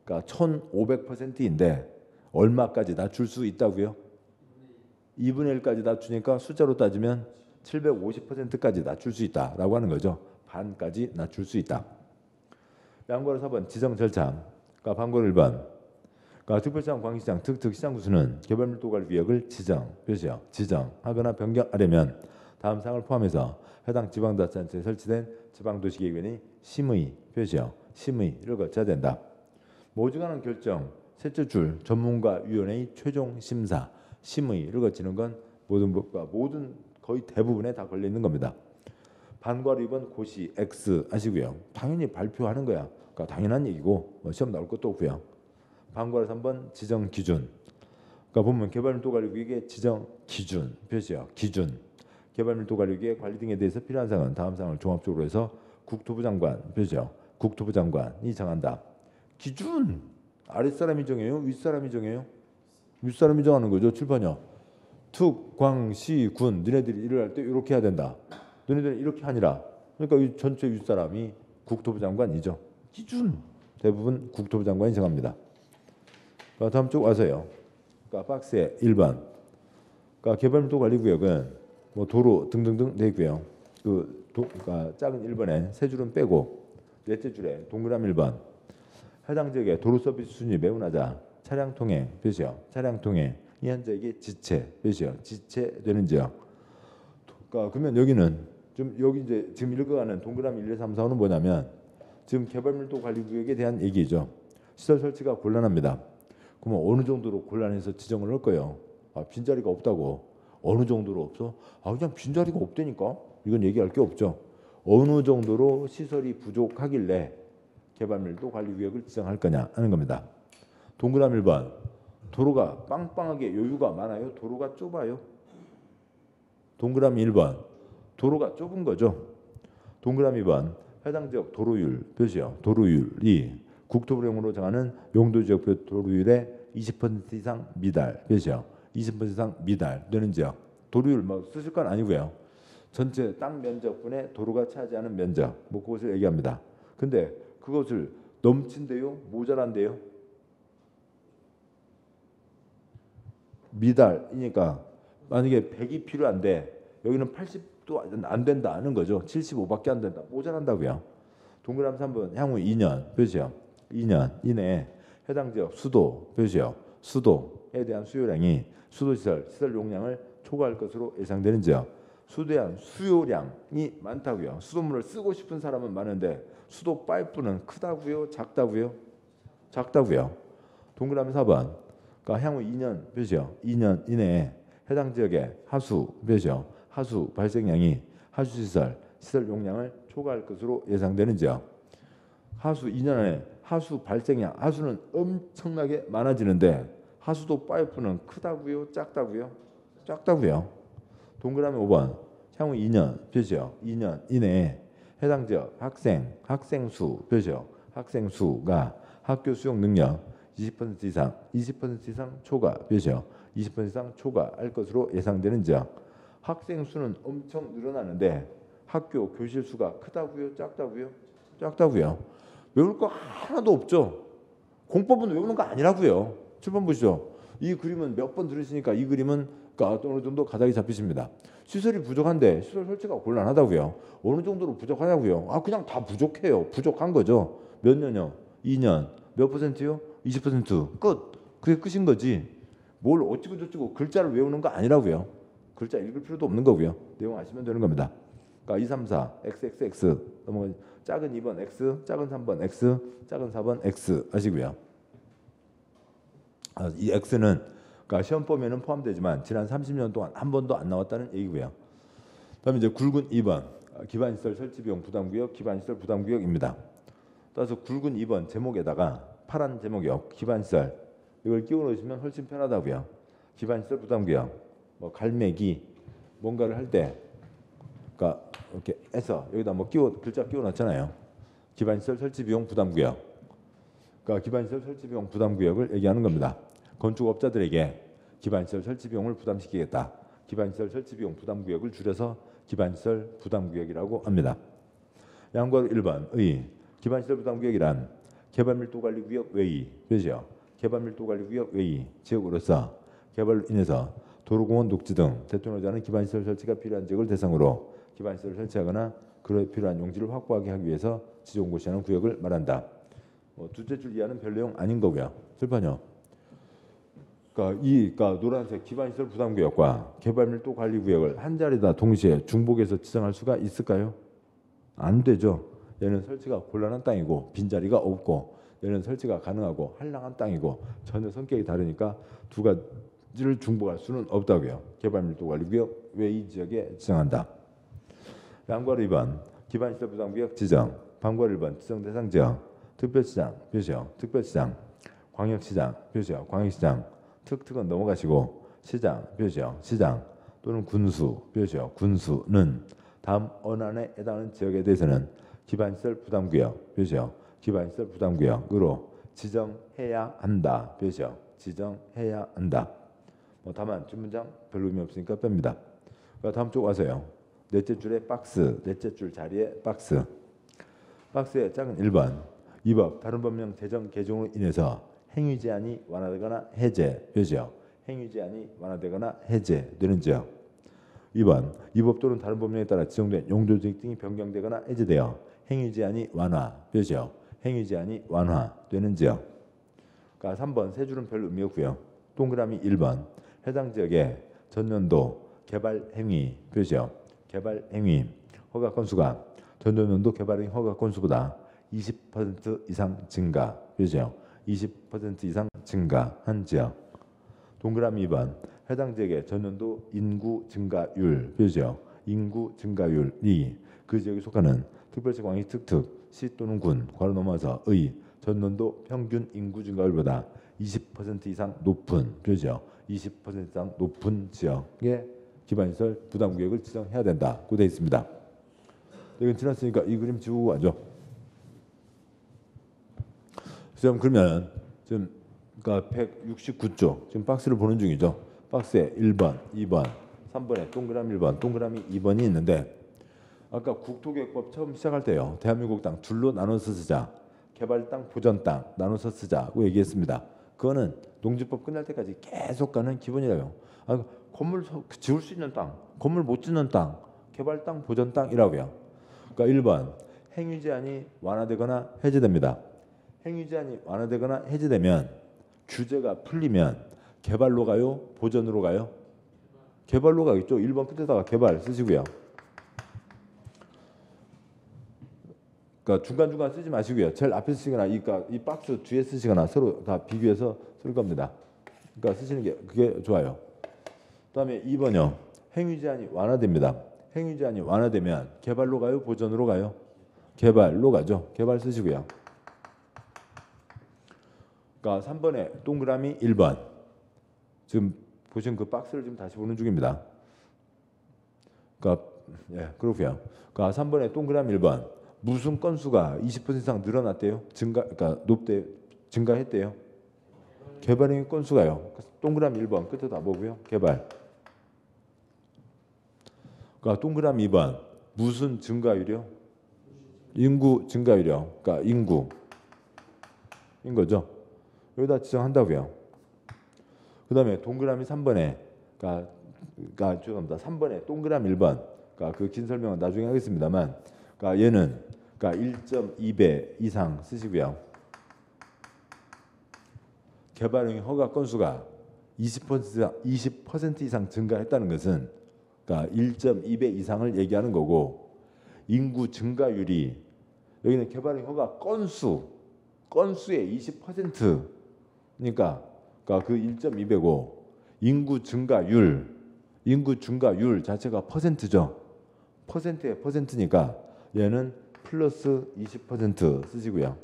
그러니까 1,500%인데 얼마까지 낮출 수 있다고요? 2분의 1까지 낮추니까 숫자로 따지면 750%까지 낮출 수 있다라고 하는 거죠. 반까지 낮출 수 있다. 양괄호 4번 지정 절차. 그러니까 방괄호 1번. 그러니까 특별시장, 광역시장, 특특시장 구수는 개발밀도 관리 구역을 지정, 표시요. 지정하거나 변경하려면 다음 사항을 포함해서 해당 지방자치단체에 설치된 지방도시계획위원회 심의, 표시요. 심의를 거쳐야 된다. 모집하는 결정, 셋째 줄 전문가위원회의 최종 심사, 심의를 거치는 건 모든 거의 대부분에 다 걸려 있는 겁니다. 반괄호 2번 고시 X 하시고요. 당연히 발표하는 거야. 그러니까 당연한 얘기고 뭐 시험 나올 것도 없고요. 반괄호 3번 지정 기준. 그러니까 보면 개발밀도 관리구역의 지정 기준 표시요. 기준. 개발밀도 관리구역의 관리 등에 대해서 필요한 사항은 다음 사항을 종합적으로 해서 국토부 장관 표시요. 국토부 장관이 정한다. 기준. 아랫사람이 정해요? 윗사람이 정해요? 윗사람이 정하는 거죠. 칠판이요. 특, 광, 시, 군 너네들이 일을 할 때 이렇게 해야 된다. 너네들은 이렇게 하니라. 그러니까 이 전체 윗사람이 국토부 장관이죠. 기준. 대부분 국토부 장관이 정합니다. 다음 쪽 와서요. 그러니까 박스에 1번. 그러니까 개발밀도 관리구역은 뭐 도로 등등등 돼 있고요. 그러니까 작은 1번에 세 줄은 빼고 넷째 줄에 동그라미 1번. 해당 지역의 도로 서비스 수준이 매우 낮아 차량 통행 표시요. 차량 통행이 현재에게 지체 표시요. 지체되는 지역. 그러니까 그러면 여기는 좀 여기 이제 지금 읽어가는 동그라미 1, 2, 3, 4는 뭐냐면 지금 개발밀도관리구역에 대한 얘기죠. 시설 설치가 곤란합니다. 그러면 어느 정도로 곤란해서 지정을 할 거예요? 빈자리가 없다고. 어느 정도로 없어? 그냥 빈자리가 없다니까. 이건 얘기할 게 없죠. 어느 정도로 시설이 부족하길래 개발밀도관리구역을 지정할 거냐 하는 겁니다. 동그라미 1번. 도로가 빵빵하게 여유가 많아요? 도로가 좁아요? 동그라미 1번. 도로가 좁은 거죠. 동그라미 2번. 해당 지역 도로율 표시요. 도로율이 국토부령으로 정하는 용도지역별 도로율의 20% 이상 미달 표시요. 20% 이상 미달되는 지역. 도로율 뭐 쓰실 건 아니고요. 전체 땅 면적분의 도로가 차지하는 면적 뭐 그것을 얘기합니다. 근데 그것을 넘친대요? 모자란대요? 미달이니까 만약에 100이 필요한데 여기는 80도 안 된다는 거죠. 75밖에 안 된다. 모자란다고요. 동그라미 3번 향후 2년 표시요. 2년 이내에 해당 지역 수도 표시요. 수도에 대한 수요량이 시설 용량을 초과할 것으로 예상되는 지역. 수도에 대한 수요량이 많다고요. 수돗물을 쓰고 싶은 사람은 많은데 수도 파이프는 크다고요? 작다고요? 작다고요. 동그라미 4번 그러니까 향후 2년 표시요. 2년 이내에 해당 지역의 하수 표시요. 하수 발생량이 시설 용량을 초과할 것으로 예상되는 지역. 하수 2년 안에 하수 발생량 하수는 엄청나게 많아지는데 하수도 파이프는 크다고요? 작다고요? 작다고요. 동그라미 5번 향후 2년 표시요. 2년 이내에 해당 지역 학생수 표시요. 학생수가 학교 수용 능력 20% 이상 초과 표시요. 20% 이상 초과할 것으로 예상되는 지역. 학생 수는 엄청 늘어나는데 학교 교실 수가 크다고요? 작다고요? 작다고요. 외울 거 하나도 없죠. 공법은 외우는 거 아니라고요. 7번 보시죠. 이 그림은 몇 번 들으시니까 이 그림은 어느 정도 가닥이 잡히십니다. 시설이 부족한데 시설 설치가 곤란하다고요. 어느 정도로 부족하냐고요. 그냥 다 부족해요. 부족한 거죠. 몇 년요? 2년. 몇 %요? 20%. 끝. 그게 끝인 거지. 뭘 어찌고 저찌고 글자를 외우는 거 아니라고요. 글자 읽을 필요도 없는 거고요. 내용 아시면 되는 겁니다. 그러니까 2, 3, 4, XXX 넘어가 작은 2번 X, 작은 3번 X, 작은 4번 X 아시고요. 이 X는 그러니까 시험 범위에는 포함되지만 지난 30년 동안 한 번도 안 나왔다는 얘기고요. 그다음에 이제 굵은 2번 기반시설 설치비용 부담구역 기반시설 부담구역입니다. 따라서 굵은 2번 제목에다가 파란 제목이요. 기반시설 이걸 끼워 넣으시면 훨씬 편하다고요. 기반시설 부담구역 뭐 갈매기 뭔가를 할 때 그러니까 이렇게 해서 여기다 뭐 글자 끼워 넣잖아요. 기반시설 설치비용 부담구역. 그러니까 기반시설 설치비용 부담구역을 얘기하는 겁니다. 건축업자들에게 기반시설 설치비용을 부담시키겠다. 기반시설 설치비용 부담구역을 줄여서 기반시설 부담구역이라고 합니다. 양괄호 1번의 기반시설 부담구역이란 개발밀도관리구역 외의 그죠? 개발밀도관리구역 외의 지역으로서 개발로 인해서 도로공원 녹지 등 대통령이 하는 기반시설 설치가 필요한 지역을 대상으로 기반시설을 설치하거나 그에 필요한 용지를 확보하게 하기 위해서 지정고시하는 구역을 말한다. 둘째 줄 이하는 별 내용 아닌 거고요. 슬퍼요. 그러니까 노란색 기반시설 부담구역과 개발밀도관리구역을 한 자리다 동시에 중복해서 지정할 수가 있을까요? 안 되죠. 얘는 설치가 곤란한 땅이고 빈자리가 없고 얘는 설치가 가능하고 한량한 땅이고 전혀 성격이 다르니까 두 가지를 중복할 수는 없다고요. 개발밀도관리구역 외의 지역에 지정한다. 양괄호 2번 기반시설 부담구역 지정 방괄호 1번 지정 대상 지역 특별시장 표시요. 특별시장 광역시장 표시요. 광역시장 특특은 넘어가시고 시장 표시요. 시장 또는 군수 표시요. 군수는 다음 언안에 해당하는 지역에 대해서는 기반시설 부담구역 표시요. 기반시설 부담구역으로 지정해야 한다 표시요. 지정해야 한다. 다만 뒷문장 별로 의미 없으니까 뺍니다. 다음 쪽 와서요. 넷째 줄에 박스, 넷째 줄 자리에 박스. 박스의 짝은 1번. 이 법 다른 법령 제정 개정으로 인해서 행위 제한이 완화되거나 해제 표시요. 행위 제한이 완화되거나 해제되는 지역. 2번. 이 법 또는 다른 법령에 따라 지정된 용도지역 등이 변경되거나 해제되어 행위 제한이 완화 표시요. 행위 제한이 완화되는 지역. 그러니까 3번 세 줄은 별 의미 없고요. 동그라미 1번. 해당 지역의 전년도 개발 행위 표시요. 개발 행위 허가 건수가 전년도 개발 행위 허가 건수보다 20% 이상 증가. 그죠? 20% 이상 증가한 지역. 동그라미 2번. 해당 지역의 전년도 인구 증가율. 그죠? 인구 증가율이 그 지역에 속하는 특별시 광역 특특 시 또는 군 괄호 넘어서 의 전년도 평균 인구 증가율보다 20% 이상 높은. 그죠? 20% 이상 높은 지역에 기반시설 부담구역을 지정해야 된다고 되어 있습니다. 이건 지났으니까 이 그림 지우고 가죠. 지금 그러면 지금 그러니까 169쪽 지금 박스를 보는 중이죠. 박스에 1번, 2번, 3번에 동그라미 1번, 동그라미 2번이 있는데 아까 국토계획법 처음 시작할 때요. 대한민국 땅 둘로 나눠서 쓰자. 개발 땅, 보전 땅 나눠서 쓰자고 얘기했습니다. 그거는 농지법 끝날 때까지 계속 가는 기본이라요. 건물 지을 수 있는 땅, 건물 못 짓는 땅, 개발 땅, 보전 땅이라고요. 그러니까 1번 행위 제한이 완화되거나 해제됩니다. 행위 제한이 완화되거나 해제되면 규제가 풀리면 개발로 가요? 보전으로 가요? 개발로 가겠죠. 1번 끝에다가 개발 쓰시고요. 그러니까 중간중간 쓰지 마시고요. 제일 앞에 쓰시거나 이 박스 뒤에 쓰시거나 서로 다 비교해서 쓸 겁니다. 그러니까 쓰시는 게 그게 좋아요. 그다음에 2번요. 행위 제한이 완화됩니다. 행위 제한이 완화되면 개발로 가요? 보전으로 가요? 개발로 가죠. 개발 쓰시고요. 그러니까 3번에 동그라미 1번. 지금 보신 그 박스를 지금 다시 보는 중입니다. 그러니까 그렇고요. 그러니까 3번에 동그라미 1번. 무슨 건수가 20% 이상 늘어났대요? 그러니까 증가했대요. 개발행위 건수가요. 동그라미 1번 끝에 다 보고요. 개발. 그러니까 동그라미 2번 무슨 증가율이요? 인구 증가율이요. 그러니까 인구인 거죠. 여기다 지정한다고요. 그다음에 동그라미 3번에 그러니까 죄송합니다. 3번에 동그라미 1번. 그러니까 그 긴 설명은 나중에 하겠습니다만, 그러니까 얘는 그러니까 1.2배 이상 쓰시고요. 개발행위 허가 건수가 20% 이상 증가했다는 것은 그러니까 1.2배 이상을 얘기하는 거고, 인구 증가율이 여기는 개발행위 허가 건수의 20%니까 그 1.2배고 인구 증가율 자체가 퍼센트죠. 퍼센트의 퍼센트니까 얘는 플러스 20% 쓰시고요.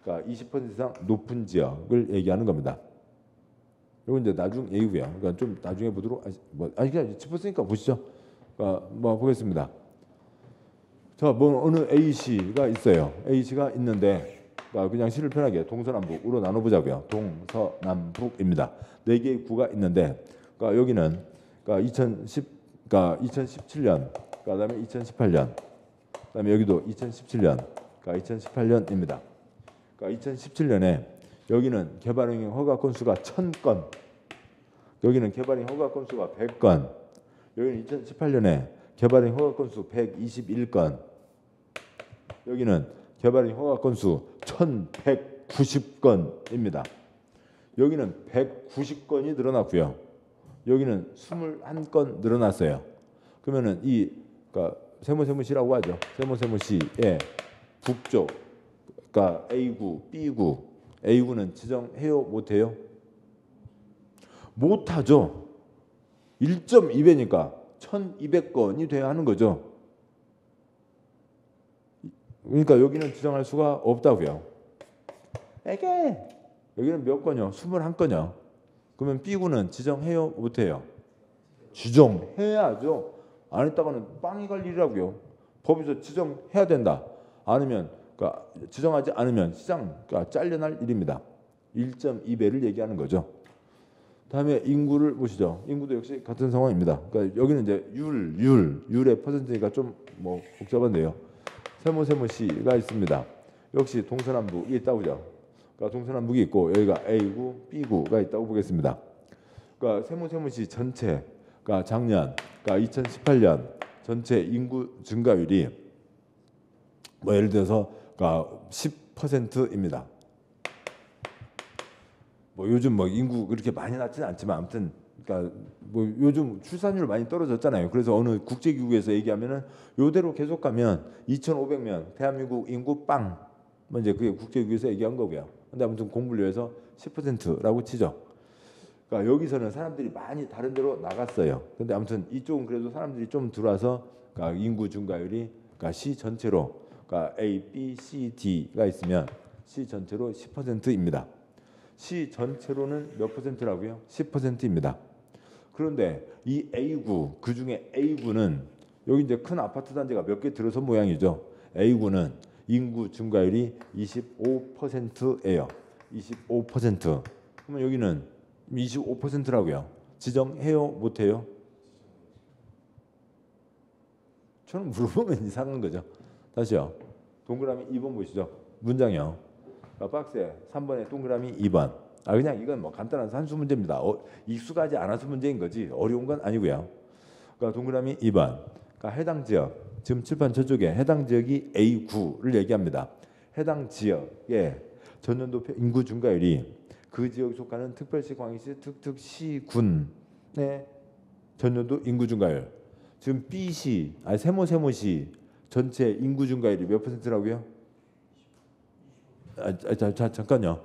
그러니까 20% 이상 높은 지역을 얘기하는 겁니다. 이건 이제 나중 얘기고요. 그러니까 좀 나중에 보도록 그냥 짚었으니까 보시죠. 보겠습니다. 자, 어느 A시가 있어요. A시가 있는데 그냥 시를 편하게 동서남북으로 나눠보자고요. 동서남북입니다. 4개의 구가 있는데 여기는 2017년, 그다음에 2018년, 그다음에 여기도 2017년, 2018년입니다. 2017년에 여기는 개발행위 허가 건수가 1000건, 여기는 개발행위 허가 건수가 100건, 여기는 2018년에 개발행위 허가 건수 121건, 여기는 개발행위 허가 건수 1190건입니다. 여기는 190건이 늘어났고요. 여기는 21건 늘어났어요. 그러면은 세무시라고 하죠. 세무시의 북쪽, 그러니까 A구, B구, A구는 지정해요, 못해요? 못하죠. 1.2배니까 1200건이 돼야 하는 거죠. 그러니까 여기는 지정할 수가 없다고요. 여기는 몇 건이요? 21건이요. 그러면 B구는 지정해요, 못해요? 지정해야죠. 안 했다가는 빵이 갈 일이라고요. 법에서 지정해야 된다. 아니면 지정하지 않으면 시장 잘려날 일입니다. 1.2배를 얘기하는 거죠. 다음에 인구를 보시죠. 인구도 역시 같은 상황입니다. 그러니까 여기는 이제 율의 퍼센트니까 좀 복잡한데요. 세무시가 있습니다. 역시 동서남북이 있다고 보죠. 그러니까 동서남북이 있고 여기가 A구, B구가 있다고 보겠습니다. 그러니까 세무시 전체, 작년, 2018년 전체 인구 증가율이 예를 들어서 10%입니다. 요즘 인구 그렇게 많이 낮지는 않지만 아무튼 그러니까 뭐 요즘 출산율 많이 떨어졌잖아요. 그래서 어느 국제기구에서 얘기하면은 요대로 계속 가면 2,500명 대한민국 인구 빵. 뭐 이제 그게 국제기구에서 얘기한 거고요. 근데 아무튼 공부를 위해서 10%라고 치죠. 그러니까 여기서는 사람들이 많이 다른 데로 나갔어요. 근데 아무튼 이쪽은 그래도 사람들이 좀 들어와서 그러니까 인구 증가율이 그러니까 시 전체로 그러니까 A, B, C, D가 있으면 시 전체로 10%입니다. 시 전체로는 몇 %라고요? 10%입니다. 그런데 이 A구 그 중에 A구는 여기 이제 큰 아파트 단지가 몇 개 들어선 모양이죠. A구는 인구 증가율이 25%예요. 25%. 그러면 여기는 25%라고요. 지정해요? 못해요? 저는 물어보면 이상한 거죠. 다시요. 동그라미 2번 보시죠. 문장이요. 박스에 3번에 동그라미 2번. 그냥 이건 뭐 간단한 산수 문제입니다. 익숙하지 않아서 문제인 거지 어려운 건 아니고요. 그러니까 동그라미 2번. 그러니까 해당 지역 지금 칠판 저쪽에 해당 지역이 A9를 얘기합니다. 해당 지역의 전년도 인구 증가율이 그 지역에 속하는 특별시, 광역시, 특특시군의 전년도 인구 증가율. 지금 B시, 세모시 전체 인구 증가율이 몇 %라고요? 잠깐요.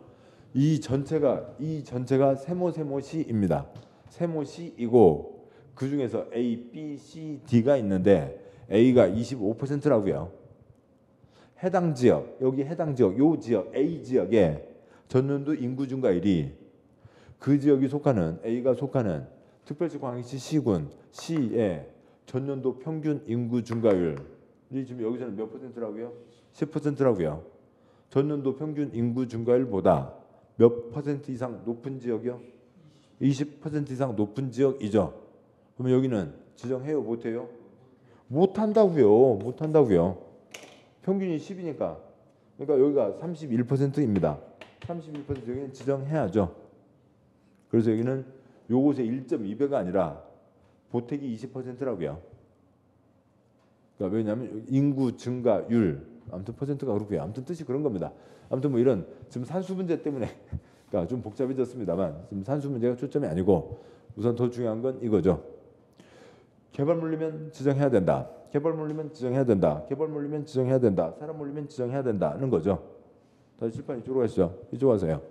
이 전체가 세모시입니다. 세모시이고 그 중에서 A, B, C, D가 있는데 A가 25%라고요. 해당 지역, 여기 해당 지역, 요 지역 A 지역에 전년도 인구 증가율이 그 지역이 속하는 A가 속하는 특별시, 광역시, 시군, 시의 전년도 평균 인구 증가율이 지금 여기서는 몇 %라고요? 10%라고요. 전년도 평균 인구 증가율보다 몇 % 이상 높은 지역이요? 20% 이상 높은 지역이죠. 그러면 여기는 지정해요? 못해요? 못한다고요. 평균이 10이니까. 그러니까 여기가 31%입니다. 31% 여기는 지정해야죠. 그래서 여기는 요것의 1.2배가 아니라 보택이 20%라고요. 그러니까 왜냐하면 인구 증가율 아무튼 퍼센트가 그렇고요. 아무튼 뜻이 그런 겁니다. 아무튼 뭐 이런 지금 산수 문제 때문에 그러니까 좀 복잡해졌습니다만 지금 산수 문제가 초점이 아니고 우선 더 중요한 건 이거죠. 개발 물리면 지정해야 된다. 개발 물리면 지정해야 된다. 개발 물리면 지정해야 된다. 사람 물리면 지정해야 된다는 거죠. 다시 칠판 이쪽으로 가시죠. 이쪽으로 가세요.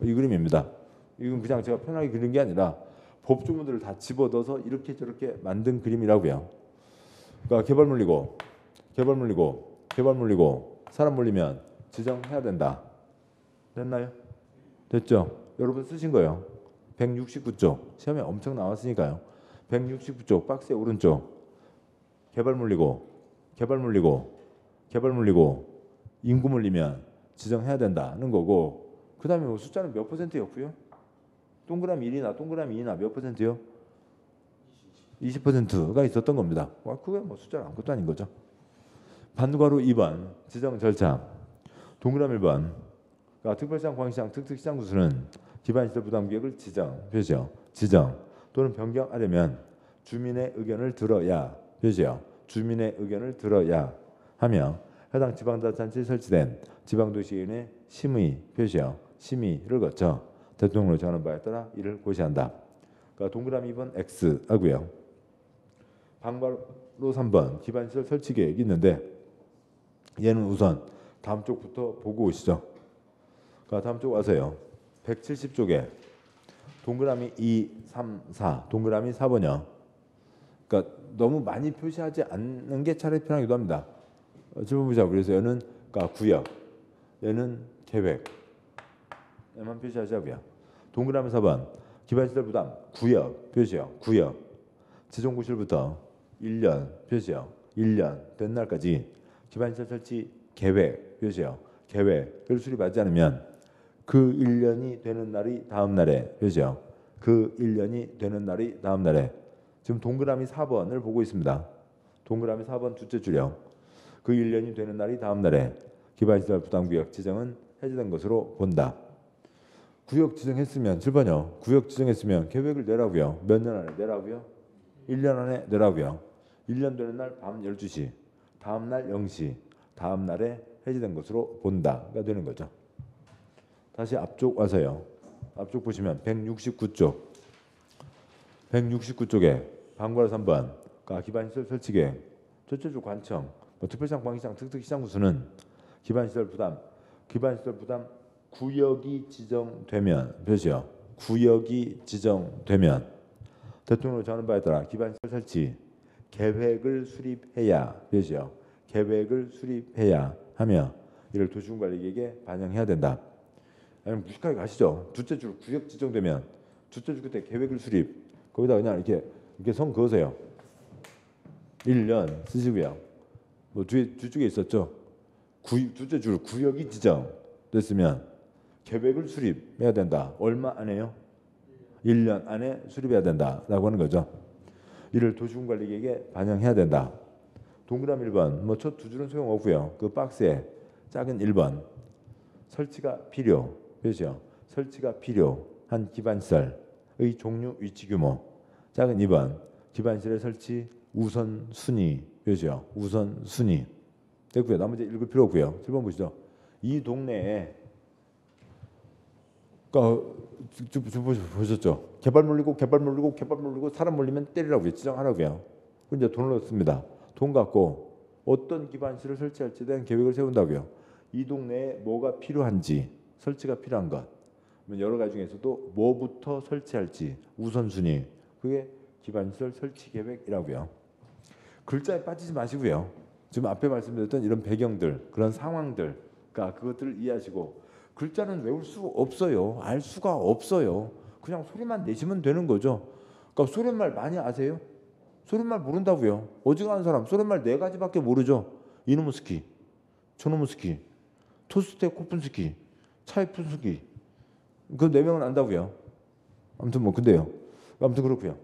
이 그림입니다. 이건 그냥 제가 편하게 그린 게 아니라 법조문들을 다 집어넣어서 이렇게 저렇게 만든 그림이라고요. 그러니까 개발 물리고 사람 물리면 지정해야 된다. 됐나요? 됐죠? 여러분 쓰신 거예요. 169쪽 시험에 엄청 나왔으니까요. 169쪽 박스의 오른쪽 개발 물리고 인구 물리면 지정해야 된다는 거고 그 다음에 뭐 숫자는 몇 %였고요? 동그라미 1이나 동그라미 2나 몇 %요? 20%가 있었던 겁니다. 그게 뭐 숫자는 아무것도 아닌 거죠. 반괄호 2번 지정 절차 동그라미 1번 그러니까 특별시장, 광역시장, 특특시장 구수는 기반시설 부담구역을 표시요. 지정 또는 변경하려면 주민의 의견을 들어야 표시요. 주민의 의견을 들어야 하며 해당 지방자치단체에 설치된 지방도시의회 심의 표시요. 심의를 거쳐 대통령으로 정하는 바에 따라 이를 고시한다. 그러니까 동그라미 2번 X 하고요. 반괄호 3번 기반시설 설치 계획이 있는데 얘는 우선 다음 쪽부터 보고 오시죠. 그러니까 다음 쪽 와서요. 170쪽에 동그라미 2, 3, 4 동그라미 4번이요. 그러니까 너무 많이 표시하지 않는 게 차라리 편하기도 합니다. 질문 보자. 그래서 얘는 그러니까 구역, 얘는 계획, 얘만 표시하자고요. 동그라미 4번 기반시설 부담 구역 표시요. 구역 지정고시일부터 1년 표시요. 1년 된 날까지 기반시설 설치 계획 표시요. 계획을 수립하지 않으면 그 1년이 되는 날이 다음 날에 표시요. 그 1년이 되는 날이 다음 날에 지금 동그라미 4번을 보고 있습니다. 동그라미 4번 둘째 줄이요. 그 1년이 되는 날이 다음 날에 기반시설 부담구역 지정은 해제된 것으로 본다. 구역 지정했으면 7번이요. 구역 지정했으면 계획을 내라고요. 몇 년 안에 내라고요? 1년 안에 내라고요. 1년 되는 날 밤 12시 다음 날 0시 다음 날에 해제된 것으로 본다가 되는 거죠. 다시 앞쪽 와서요. 앞쪽 보시면 169쪽 169쪽에 방과로 3번 기반시설 설치 계획, 전체적 관청, 특별시장, 광시장, 특특시장 구수는 기반시설 부담 구역이 지정되면 표시요. 구역이 지정되면 대통령으로 정하는 바에 따라 기반시설 설치 계획을 수립해야 표시요. 계획을 수립해야 하며 이를 도시군관리계획에 반영해야 된다. 아니면 무식하게 가시죠. 둘째 줄 구역 지정되면 둘째 줄 그때 계획을 수립 거기다 그냥 이렇게 선 그으세요. 1년 쓰시고요. 뭐 뒤쪽에 있었죠. 둘째 줄 구역이 지정됐으면 계획을 수립해야 된다. 얼마 안에요? 1년 안에 수립해야 된다라고 하는 거죠. 이를 도시군관리계획에 반영해야 된다. 동그라미 1번 뭐 첫 두 줄은 소용없고요. 그 박스에 작은 1번 설치가 필요 표시요. 설치가 필요한 기반시설의 종류, 위치, 규모. 작은 2번 기반시설의 설치 우선순위 표시요. 우선순위 됐고요. 나머지 읽을 필요 없고요. 7번 보시죠. 이 동네에 보셨죠? 개발 몰리고 사람 몰리면 때리라고요. 지정하라고요. 이제 돈을 넣습니다. 돈 갖고 어떤 기반시설을 설치할지에 대한 계획을 세운다고요. 이 동네에 뭐가 필요한지 설치가 필요한 것 여러 가지 중에서도 뭐부터 설치할지 우선순위 그게 기반시설 설치 계획이라고요. 글자에 빠지지 마시고요. 지금 앞에 말씀드렸던 이런 배경들 그런 상황들 그것들을 이해하시고 글자는 외울 수 없어요. 알 수가 없어요. 그냥 소리만 내시면 되는 거죠. 그러니까 소련말 많이 아세요? 소련말 모른다고요. 어지간한 사람 소련말 4가지밖에 모르죠. 이노무스키, 초노무스키, 토스테코푼스키, 차이푼스키 그 4명은 안다고요. 아무튼 뭐 근데요. 아무튼 그렇고요.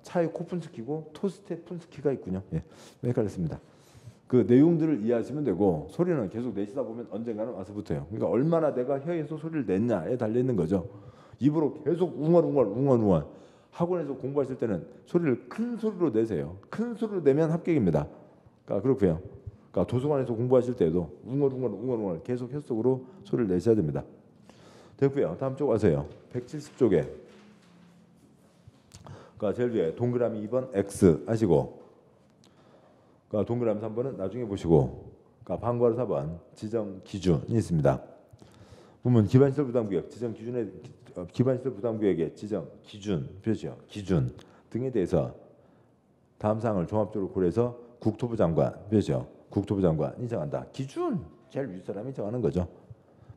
차이코푼스키고 토스테푼스키가 있군요. 예, 헷갈렸습니다. 그 내용들을 이해하시면 되고 소리는 계속 내시다 보면 언젠가는 와서 붙어요. 그러니까 얼마나 내가 혀에서 소리를 냈냐에 달려 있는 거죠. 입으로 계속 웅얼웅얼 학원에서 공부하실 때는 소리를 큰 소리로 내세요. 큰 소리로 내면 합격입니다. 그러니까 그렇고요. 그러니까 도서관에서 공부하실 때도 웅얼웅얼 계속 혀 속으로 소리를 내셔야 됩니다. 됐고요. 다음 쪽 와서요. 170쪽에 제일 위에 동그라미 2번 X 하시고 동그라미 3번은 나중에 보시고 방과로 4번 지정 기준이 있습니다. 보면 기반시설 부담구역 지정 기준에 기반시설 부담구역의 지정 기준 표시요. 기준 등에 대해서 다음 사항을 종합적으로 고려해서 국토부 장관 표시요. 국토부 장관이 정한다. 기준 제일 윗사람이 정하는 거죠.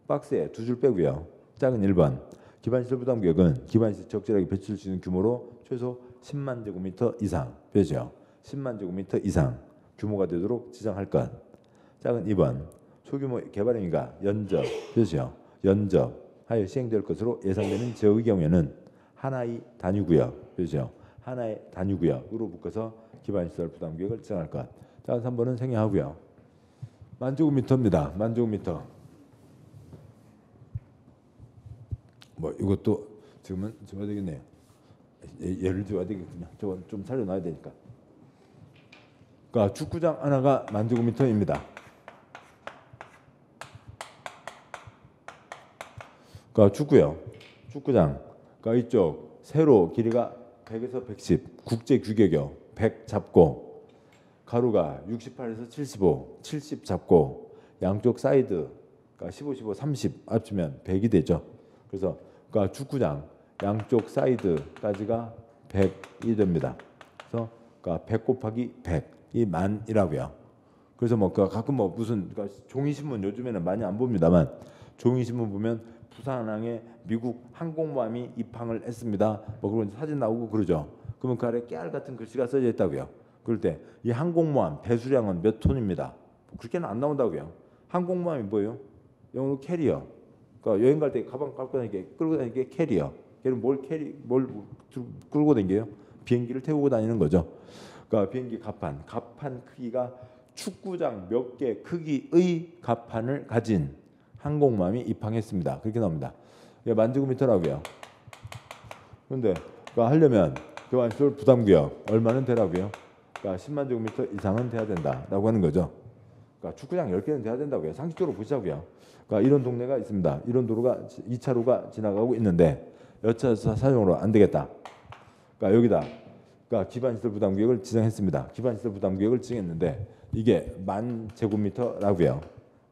박스에 2줄 빼고요. 작은 1번 기반시설 부담구역은 기반시설 적절하게 배치할 수 있는 규모로 최소 10만 제곱미터 이상 표시요. 10만 제곱미터 이상 규모가 되도록 지정할 것. 작은 2번 소규모 개발행위가 연접 표시요. 연접하여 시행될 것으로 예상되는 지역의 경우에는 하나의 단위구역 표시요. 하나의 단위구역으로 묶어서 기반시설 부담구역을 지정할 것. 작은 3번은 생략하고요. 만제곱미터입니다. 만제곱미터. 뭐 이것도 지금은 줘야 되겠네요. 예를 줘야 되겠군요. 저건 좀 살려놔야 되니까. 그러니까 축구장 하나가 만제곱미터입니다. 그러니까 축구장. 그러니까 이쪽 세로 길이가 100에서 110, 국제 규격이요. 100 잡고 가로가 68에서 75, 70 잡고 양쪽 사이드 그러니까 15, 15, 30 합치면 100이 되죠. 그래서 그러니까 축구장 양쪽 사이드까지가 100이 됩니다. 그래서 그러니까 100 곱하기 100이 만이라고요. 그래서 뭐 가끔 뭐 무슨 그러니까 종이신문 요즘에는 많이 안 봅니다만 종이신문 보면 부산항에 미국 항공모함이 입항을 했습니다. 뭐 그런 사진 나오고 그러죠. 그러면 그 아래 깨알 같은 글씨가 써져 있다고요. 그럴 때 이 항공모함 배수량은 몇 톤입니다. 그렇게는 안 나온다고요. 항공모함이 뭐예요? 영어로 캐리어. 그러니까 여행 갈 때 가방 갖고 다니게 끌고 다니게 캐리어. 걔는 뭘 끌고 다니게요? 비행기를 태우고 다니는 거죠. 그러니까 비행기 갑판 크기가 축구장 몇 개 크기의 갑판을 가진 항공모함이 입항했습니다. 그렇게 나옵니다. 만제곱미터라고요. 그런데 그러니까 하려면 기반시설 부담구역 얼마는 되라고요? 그러니까 10만 제곱미터 이상은 돼야 된다라고 하는 거죠. 그러니까 축구장 10개는 돼야 된다고요. 상식적으로 보자고요. 그러니까 이런 동네가 있습니다. 이런 도로가 2차로가 지나가고 있는데 여차서 사용으로 안 되겠다. 그러니까 여기다 그러니까 기반시설 부담구역을 지정했습니다. 기반시설 부담구역을 지정했는데 이게 10,000제곱미터라고요.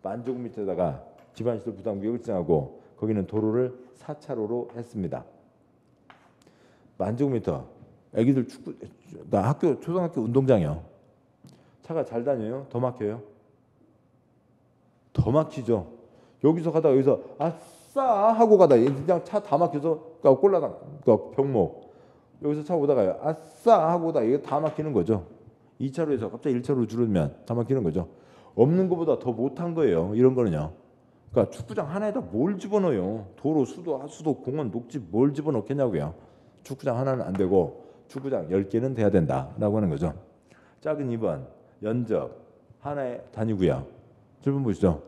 10,000제곱미터에다가 기반시설 부담구역을 지정하고 거기는 도로를 4차로로 했습니다. 10,000제곱미터. 애기들 축구 나 학교 초등학교 운동장이요. 차가 잘 다녀요? 더 막혀요? 더 막히죠. 여기서 가다가 여기서 아싸 하고 가다 그냥 차 다 막혀서 꼴라당 병목 여기서 차 오다가요 아싸 하고 오다가 이게 다 막히는 거죠. 2차로에서 갑자기 1차로로 줄으면 다 막히는 거죠. 없는 것보다 더 못한 거예요. 이런 거는요. 그러니까 축구장 하나에다 뭘 집어넣어요. 도로, 수도, 공원, 녹지 뭘 집어넣겠냐고요. 축구장 하나는 안 되고 축구장 10개는 돼야 된다라고 하는 거죠. 작은 2번 연접 하나의 단위고요. 7번 보시죠.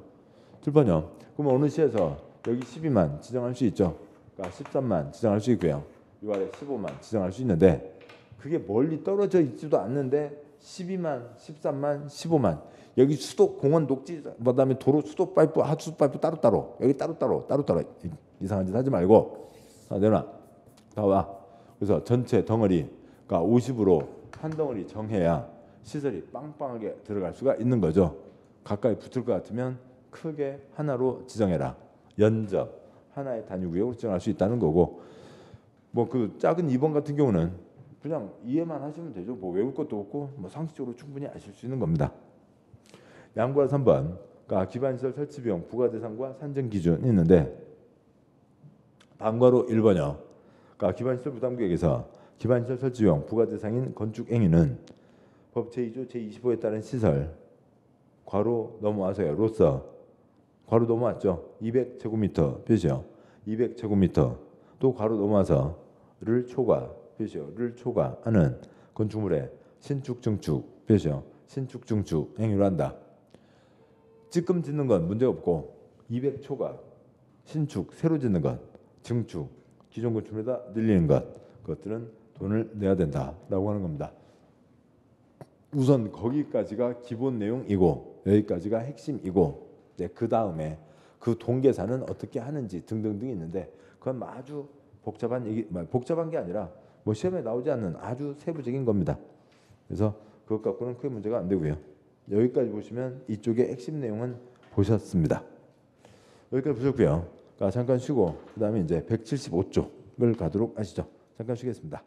7번요. 그럼 어느 시에서 여기 12만 지정할 수 있죠. 그러니까 13만 지정할 수 있고요. 이 아래 15만 지정할 수 있는데 그게 멀리 떨어져 있지도 않는데 12만, 13만, 15만 여기 수도, 공원, 녹지 그다음에 도로, 수도 파이프, 하수도 파이프 따로따로 여기 따로따로 이상한 짓 하지 말고 다 내놔. 다 와. 그래서 전체 덩어리 그러니까 50으로 한 덩어리 정해야 시설이 빵빵하게 들어갈 수가 있는 거죠. 가까이 붙을 것 같으면 크게 하나로 지정해라. 연접 하나의 단위구역으로 지정할 수 있다는 거고 뭐 그 작은 2번 같은 경우는 그냥 이해만 하시면 되죠. 뭐 외울 것도 없고 뭐 상식적으로 충분히 아실 수 있는 겁니다. 양과 3번 그러니까 기반시설 설치 비용 부과 대상과 산정 기준이 있는데 반과로 1번이요. 그러니까 기반시설 부담구역에서 기반시설 설치 비용 부과 대상인 건축 행위는 법 제2조 제25에 따른 시설 괄호 넘어와서요. 로서 괄호 넘어왔죠. 200제곱미터 표시요. 200제곱미터 또 괄호 넘어와서를 초과 표시요. 를 초과하는 건축물의 신축 증축 표시요. 신축 증축 행위로 한다. 찌끔 짓는 건 문제 없고 200 초과 신축 새로 짓는 것 증축 기존 건축물에다 늘리는 것 그것들은 돈을 내야 된다라고 하는 겁니다. 우선 거기까지가 기본 내용이고 여기까지가 핵심이고 그 다음에 그 돈 계산은 어떻게 하는지 등등등이 있는데 그건 아주 복잡한 얘기 복잡한 게 아니라 뭐 시험에 나오지 않는 아주 세부적인 겁니다. 그래서 그것 갖고는 크게 문제가 안 되고요. 여기까지 보시면 이쪽의 핵심 내용은 보셨습니다. 여기까지 보셨고요. 잠깐 쉬고 그 다음에 이제 175쪽을 가도록 하시죠. 잠깐 쉬겠습니다.